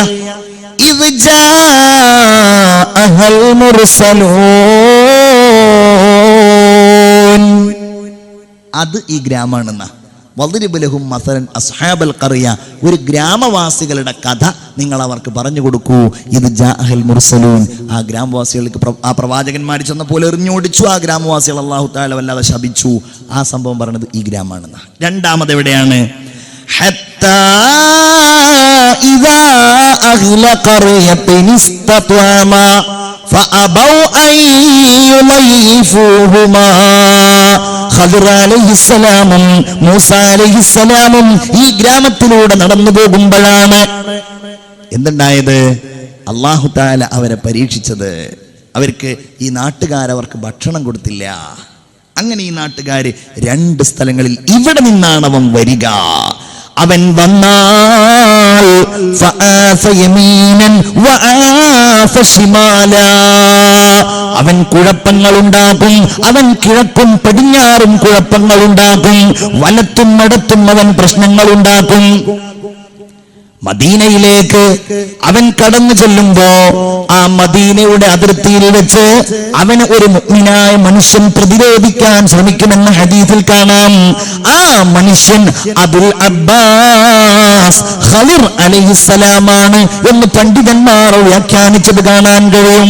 ഇദ് ജാഅഹൽ മുർസലൂൻ. അത് ഈ ഗ്രാമമാണെന്ന വളിരിബ് ലഹും മസലൻ അസ്ഹാബൽ ഖറിയ, ഒരു ഗ്രാമവാസികളുടെ കഥ നിങ്ങൾ അവർക്ക് പറഞ്ഞു കൊടുക്കൂ. ഇത് ജാഅഹൽ മുർസലൂൻ, ആ ഗ്രാമവാസികൾക്ക് ആ പ്രവാചകന്മാർ ചെന്ന പോലെ എറിഞ്ഞോടിച്ചു. ആ ഗ്രാമവാസികൾ അല്ലാഹു തആല വല്ലാതെ ശപിച്ചു. ആ സംഭവം പറയുന്നത് ഈ ഗ്രാമമാണെന്ന. രണ്ടാമത് എവിടെയാണ്? ഹത്താ ഇദാ അഹ്ല ഖറിയത്തിൻ ഇസ്തത്വമ فأبوا أن يضيفوهما. ഖദർ അലൈഹിസ്സലാമും മൂസ അലൈഹിസ്സലാമും ഈ ഗ്രാമത്തിലൂടെ നടന്നു പോകുമ്പോഴാണ് എന്തുണ്ടായത്? അല്ലാഹു തആല അവരെ പരീക്ഷിച്ചത്. അവർക്ക് ഈ നാട്ടുകാരവർക്ക് ഭക്ഷണം കൊടുത്തില്ല. അങ്ങനെ ഈ നാട്ടുകാര് 2 സ്ഥലങ്ങളിൽ ഇവിടെ നിന്നാണ് അവൻ വരിക. അവൻ വന്നാൽ അവൻ കുഴപ്പങ്ങൾ ഉണ്ടാക്കും. അവൻ കിഴക്കും പടിഞ്ഞാറും കുഴപ്പങ്ങൾ ഉണ്ടാക്കും. വലത്തും ഇടത്തും അവൻ പ്രശ്നങ്ങൾ ഉണ്ടാക്കും. മദീനയിലേക്ക് അവൻ കടന്നു ചെല്ലുമ്പോ ആ മദീനയുടെ അതിർത്തിയിൽ വെച്ച് അവന് ഒരു മുഅ്മിനായ മനുഷ്യൻ പ്രതിരോധിക്കാൻ ശ്രമിക്കുമെന്ന് ഹദീസിൽ കാണാം. ആ മനുഷ്യൻ അബുൽ അബ്ബാസ് ഖളിർ അലൈഹിസ്സലാമാണ് എന്ന് പണ്ഡിതന്മാർ വ്യാഖ്യാനിച്ചത് കാണാൻ കഴിയും.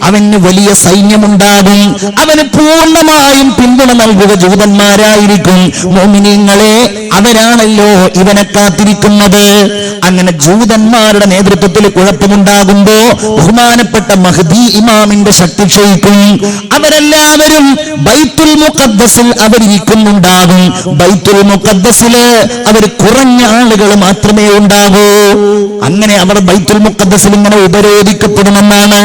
അവന് വലിയ സൈന്യമുണ്ടാകും. അവന് പൂർണ്ണമായും പിന്തുണ നൽകുക ജൂതന്മാരായിരിക്കും. മുഅ്മിനീങ്ങളെ, അവരാണല്ലോ ഇവനെ കാത്തിരിക്കുന്നത്. അങ്ങനെ ജൂതന്മാരുടെ നേതൃത്വത്തിൽ കുഴപ്പമുണ്ടാകുമ്പോ ബഹുമാനപ്പെട്ട മഹ്ദി ഇമാമിന്റെ ശക്തി ക്ഷയിക്കും. അവരെല്ലാവരും ബൈത്തുൽ മുഖദ്ദസിൽ അവരിയ്ക്കുന്നുണ്ടാകും. ബൈത്തുൽ മുഖദ്ദസില് അവർ കുറഞ്ഞ ആളുകൾ മാത്രമേ ഉണ്ടാകൂ. അങ്ങനെ അവർ ബൈത്തുൽ മുഖദ്ദസിൽ ഇങ്ങനെ ഉപരോധിക്കപ്പെടുമെന്നാണ്.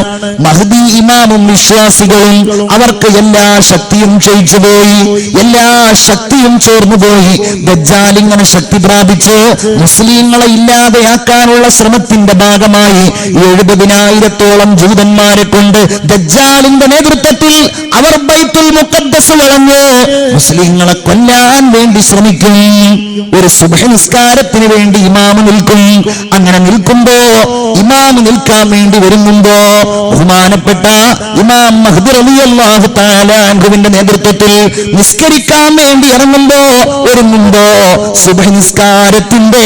മഹ്ദി ഇമാമും വിശ്വാസികളും അവർക്ക് എല്ലാ ശക്തിയും ക്ഷയിച്ചുപോയി, എല്ലാ ശക്തിയും ചോർന്നുപോയി. ദജ്ജാൽ ഇങ്ങനെ ശക്തി പ്രാപിച്ച് മുസ്ലിങ്ങളെ ഇല്ലാതെയാക്കാനുള്ള ശ്രമത്തിന്റെ ഭാഗമായി 70,000-ഓളം ജൂതന്മാരെ കൊണ്ട് ദജ്ജാലിന്റെ നേതൃത്വത്തിൽ അവർ ബൈത്തുൽ മുഖദ്ദസ് വളഞ്ഞ് മുസ്ലിങ്ങളെ കൊല്ലാൻ വേണ്ടി ശ്രമിക്കും. ഒരു സുബ്ഹ് നിസ്കാരത്തിന് വേണ്ടി ഇമാമ് നിൽക്കും. അങ്ങനെ നിൽക്കുമ്പോ ഇമാമ് നിൽക്കാൻ വേണ്ടി ഒരുങ്ങുമ്പോ ബഹുമാനപ്പെട്ട ഇമാം മഹ്ദി റളിയല്ലാഹു തആല അൻഹുവിന്റെ നേതൃത്വത്തിൽ നിസ്കരിക്കാൻ വേണ്ടി ഒരുങ്ങുമ്പോ സുബ്ഹ് നിസ്കാരത്തിന്റെ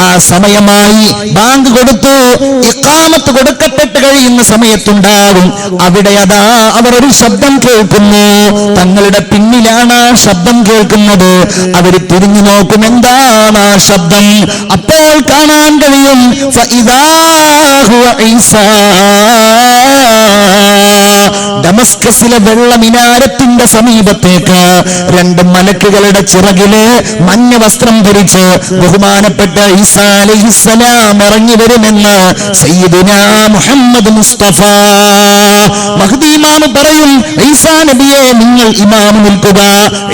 ആ സമയമായി ബാങ്ക് കൊടുത്തു, ഇഖാമത്ത് കൊടുക്കപ്പെട്ട് കഴിയുന്ന സമയത്തുണ്ടാകും. അവിടെ അതാ അവർ ഒരു ശബ്ദം കേൾക്കുന്നു. തങ്ങളുടെ പിന്നിലാണ് ആ ശബ്ദം കേൾക്കുന്നത്. അവർ തിരിഞ്ഞു നോക്കും, എന്താണ് ആ ശബ്ദം? അപ്പോൾ കാണാൻ കഴിയും ഫഇദാ ഹുവ ഈസാ. ഡമസ്കസിലെ വെള്ള മിനാരത്തിന്റെ സമീപത്തേക്ക് 2 മലക്കുകളുടെ ചിറകില് മഞ്ഞ വസ്ത്രം ധരിച്ച് ബഹുമാനപ്പെട്ട ഈസാ അലൈഹിസ്സലാം ഇറങ്ങി വരുമെന്ന് സയ്യിദുനാ മുഹമ്മദ് മുസ്തഫ. മഹ്ദി ഇമാം പറയും, ഈസാ നബിയെ നിങ്ങൾ ഇമാം നിൽക്കുക.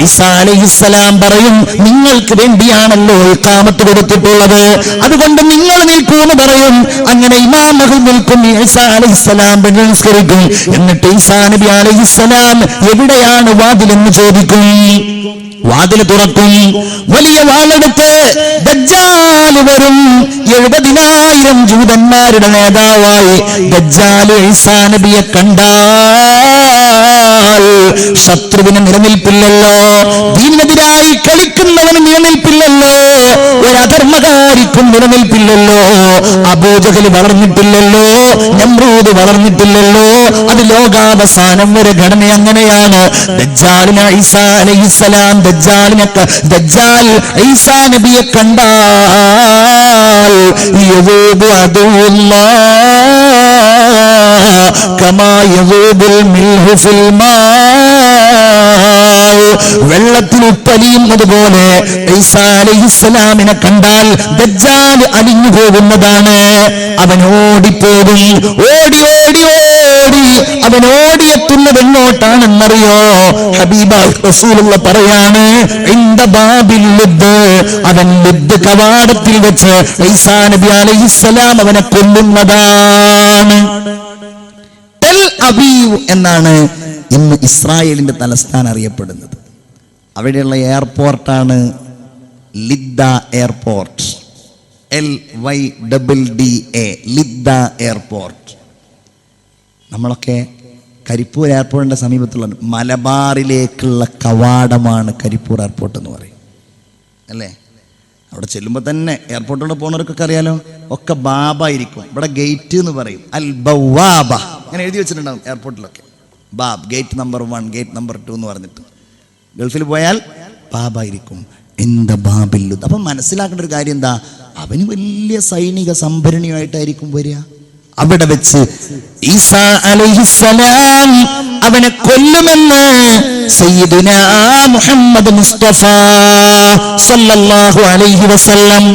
ഈസാ അലൈഹിസ്സലാം പറയും, നിങ്ങൾക്ക് വേണ്ടിയാണല്ലോ ഇഖാമത്ത് കൊടുത്തിട്ടുള്ളത്, അതുകൊണ്ട് നിങ്ങൾ നിൽക്കൂ എന്ന് പറയും. അങ്ങനെ ഇമാം മഹ്ദി നിൽക്കും, ഈസാ അലൈഹിസ്സലാം നിസ്കരിക്കും. എന്നിട്ട് ഈസാ നബി അലൈഹിസ്സലാം എവിടെയാണ് വാതിലെന്ന് ചോദിക്കും. വാതിൽ തുറക്കും. വലിയ വാളെടുത്ത് ദജ്ജാൽ വരും. 70,000 ജൂതന്മാരുടെ നേതാവായി ദജ്ജാൽ ഈസാ നബിയെ കണ്ടാൽ ശത്രുവിന് നിലനിൽപ്പില്ലല്ലോ. ദീനിനെതിരായി കളിക്കുന്നവന് നിലനിൽപ്പില്ലല്ലോ. ഒരു അധർമ്മകാരിക്കും നിലനിൽപ്പില്ലല്ലോ. അബൂജഹൽ വളർന്നിട്ടില്ലല്ലോ, നമ്രൂദ് വളർന്നിട്ടില്ലല്ലോ. അത് ലോകാവസാനം വരെ ഘടന അങ്ങനെയാണ്. ദജ്ജാലിന് ഈസാ അലൈഹിസ്സലാം ദജ്ജാൽ ഈസാ നബിയെ കണ്ടാൽ യദൂബു അദുല്ലാഹ് കമാ യദൂബുൽ മിൽഹു ഫിൽ മാ. വെള്ളത്തിൽ ഉപ്പലിയുന്നത് പോലെ ഈസാ അലൈഹിസ്സലാമിനെ കണ്ടാൽ ദജ്ജാൽ അലിഞ്ഞു പോകുന്നതാണ്. അവൻ ഓടിപ്പോകും. ഓടി ഓടി ഓടി അവൻ ഓടിയെത്തുന്നത് എങ്ങോട്ടാണെന്നറിയോ? ഹബീബായ റസൂലുള്ളാഹി പറയാണ്, ഇൻദ ബാബിൽ ലുദ്. അവൻ ലുദ് കവാടത്തിൽ വെച്ച് ഈസാ നബി അലൈഹിസ്സലാം അവനെ കൊല്ലുന്നതാണ്. ടെൽ അവീവ് എന്നാണ് ഇന്ന് ഇസ്രായേലിന്റെ തലസ്ഥാനം അറിയപ്പെടുന്നത്. അവിടെയുള്ള എയർപോർട്ടാണ് Lydda airport. LYDDA Lydda airport. നമ്മളൊക്കെ കരിപ്പൂർ എയർപോർട്ടിന്റെ സമീപത്തുള്ള മലബാറിലേക്കുള്ള കവാടമാണ് കരിപ്പൂർ എയർപോർട്ട് എന്ന് പറയും, അല്ലേ? അവിടെ ചെല്ലുമ്പോൾ തന്നെ എയർപോർട്ടിലൂടെ പോകുന്നവർക്കൊക്കെ അറിയാലോ, ഒക്കെ ബാബായിരിക്കും. ഇവിടെ ഗേറ്റ് എന്ന് പറയും, അൽ ബവാബ അങ്ങനെ എഴുതി വെച്ചിട്ടുണ്ടാവും എയർപോർട്ടിലൊക്കെ. ബാബ് ഗേറ്റ് നമ്പർ 1, ഗേറ്റ് നമ്പർ 2 എന്ന് പറഞ്ഞിട്ട്. ഗൾഫിൽ പോയാൽ ബാബായിരിക്കും. എന്താ ബാബിൽ. അപ്പം മനസ്സിലാക്കേണ്ട ഒരു കാര്യം എന്താ, അവന് വലിയ സൈനിക സംഭരണിയായിട്ടായിരിക്കും വരിക. അവിടെ വെച്ച് ഈസാ അലൈഹിസ്സലാം അവനെ കൊല്ലുമെന്ന് സയ്യിദുനാ മുഹമ്മദ് മുസ്തഫ സല്ലല്ലാഹു അലൈഹി വസല്ലം.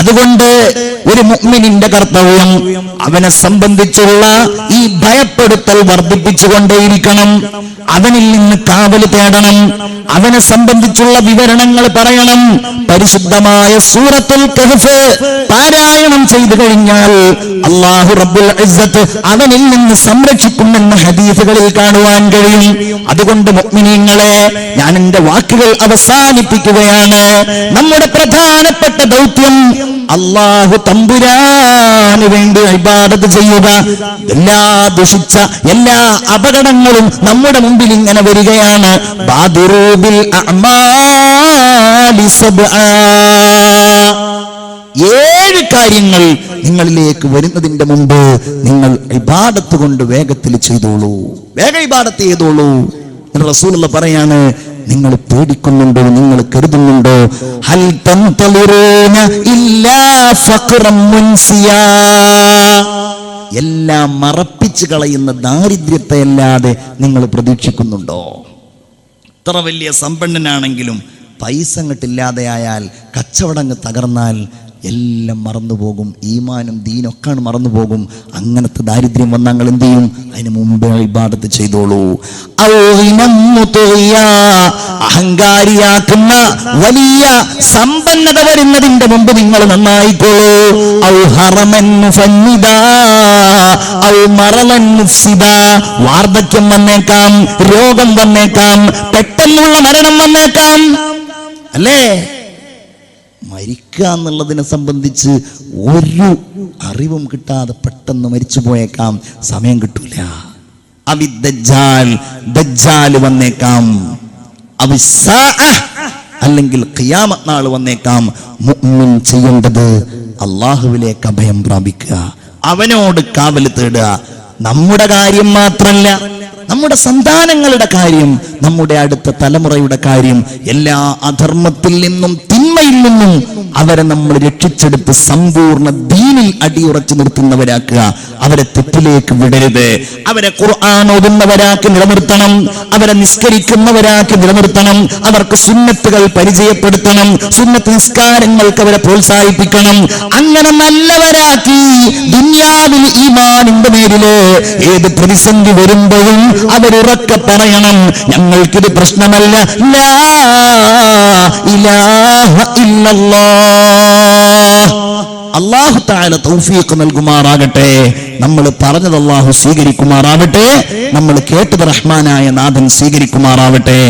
അതുകൊണ്ട് ഒരു മുഅ്മിനിന്റെ കർത്തവ്യം അവനെ സംബന്ധിച്ചുള്ള ഈ ഭയപ്പെടുത്തൽ വർദ്ധിപ്പിച്ചുകൊണ്ടേയിരിക്കണം. അവനിൽ നിന്ന് കാവൽ തേടണം. അവനെ സംബന്ധിച്ചുള്ള വിവരണങ്ങൾ പറയണം. പരിശുദ്ധമായ സൂറത്തുൽ കഹ്ഫ് പാരായണം ചെയ്തു കഴിഞ്ഞാൽ അല്ലാഹു റബ്ബുൽ ഇസ്സത്ത് അവനിൽ നിന്ന് സംരക്ഷിക്കുമെന്ന് ഹദീസുകളിൽ കാണുവാൻ കഴിയും. അതുകൊണ്ട് മുഅ്മിനീങ്ങളെ, ഞാൻ എന്റെ വാക്കുകൾ അവസാനിപ്പിക്കുകയാണ്. നമ്മുടെ പ്രധാനപ്പെട്ട ദൗത്യം അല്ലാഹു തമ്പുരാന് വേണ്ടി ഇബാദത്ത് ചെയ്യുക. എല്ലാ ദുഷിച്ച എല്ലാ അപകടങ്ങളും നമ്മുടെ മുമ്പിൽ ഇങ്ങനെ വരികയാണ്. ബാദിറൂ ബിൽ അഅമാലി സബ്ആ. 7 കാര്യങ്ങൾ നിങ്ങളിലേക്ക് വരുന്നതിന്റെ മുമ്പ് നിങ്ങൾ ഇബാദത്ത് കൊണ്ട് വേഗത്തിൽ ചെയ്തോളൂ, വേഗം ഇബാദത്ത് ചെയ്തോളൂ. റസൂലുള്ള പറയാണ്, നിങ്ങൾ പേടിക്കുന്നുണ്ടോ, നിങ്ങൾ കരുതുന്നുണ്ടോ? ഹൽ തൻതളിറൂന ഇല്ലാ ഫഖറൻ മുൻസിയാ. എല്ലാം മറപ്പിച്ചു കളയുന്ന ദാരിദ്ര്യത്തെ അല്ലാതെ നിങ്ങൾ പ്രതീക്ഷിക്കുന്നുണ്ടോ? എത്ര വലിയ സമ്പന്നനാണെങ്കിലും പൈസ അങ്ങട്ടില്ലാതെയായാൽ, കച്ചവടങ്ങ് തകർന്നാൽ എല്ലാം മറന്നുപോകും. ഈമാനും ദീനൊക്കെ മറന്നുപോകും. അങ്ങനത്തെ ദാരിദ്ര്യം വന്നാൽ എന്ത് ചെയ്യും? അതിന് മുമ്പേ ഇബാദത്ത് ചെയ്തോളൂ. അഹങ്കാരിയാക്കുന്ന വലിയ സമ്പന്നത വരുന്നതിന്റെ മുമ്പ് നിങ്ങൾ നന്നായിക്കോളൂ. വാർദ്ധക്യം വന്നേക്കാം, രോഗം വന്നേക്കാം, പെട്ടെന്നുള്ള മരണം വന്നേക്കാം. അല്ലേ? മരിക്കുക എന്നുള്ളതിനെ സംബന്ധിച്ച് ഒരു അറിവും കിട്ടാതെ പെട്ടെന്ന് മരിച്ചു പോയേക്കാം. സമയം കിട്ടൂല. ദജ്ജാൽ വന്നേക്കാം, അല്ലെങ്കിൽ ഖിയാമത്ത് നാൾ വന്നേക്കാം. മുഅ്മിൻ ചെയ്യേണ്ടത് അല്ലാഹുവിലേക്ക് അഭയം പ്രാപിക്കുക, അവനോട് കാവൽ തേടുക. നമ്മുടെ കാര്യം മാത്രമല്ല, നമ്മുടെ സന്താനങ്ങളുടെ കാര്യം, നമ്മുടെ അടുത്ത തലമുറയുടെ കാര്യം, എല്ലാ അധർമ്മത്തിൽ നിന്നും തിന്മയിൽ നിന്നും അവരെ നമ്മൾ രക്ഷിച്ചെടുത്ത് സമ്പൂർണ്ണ ദീനിൽ അടിയുറച്ചു നിർത്തുന്നവരാക്കുക. അവരെ തെറ്റിലേക്ക് വിടരുത്. അവരെ ഖുർആൻ ഓതുന്നവരാക്കി നിലനിർത്തണം. അവരെ നിസ്കരിക്കുന്നവരാക്കി നിലനിർത്തണം. അവർക്ക് സുന്നത്തുകൾ പരിചയപ്പെടുത്തണം. സുന്നത്ത് നിസ്കാരങ്ങൾക്ക് അവരെ പ്രോത്സാഹിപ്പിക്കണം. അങ്ങനെ നല്ലവരാക്കി ദുനിയാവിൽ ഈമാനിന്റെ മേലില് ഏത് പ്രതിസന്ധി വരുമ്പോഴും അവരുറക്കെ പറയണം, ഞങ്ങൾക്കിത് പ്രശ്നമല്ല, ലാ ഇലാഹ ഇല്ലല്ലാഹ്. അല്ലാഹു തആല തൗഫീഖ് നൽകുമാറാകട്ടെ. നമ്മൾ പറഞ്ഞത് അല്ലാഹു സ്വീകരിക്കുമാറാവട്ടെ. നമ്മൾ കേട്ടത് റഹ്മാനായ നാഥൻ സ്വീകരിക്കുമാറാവട്ടെ.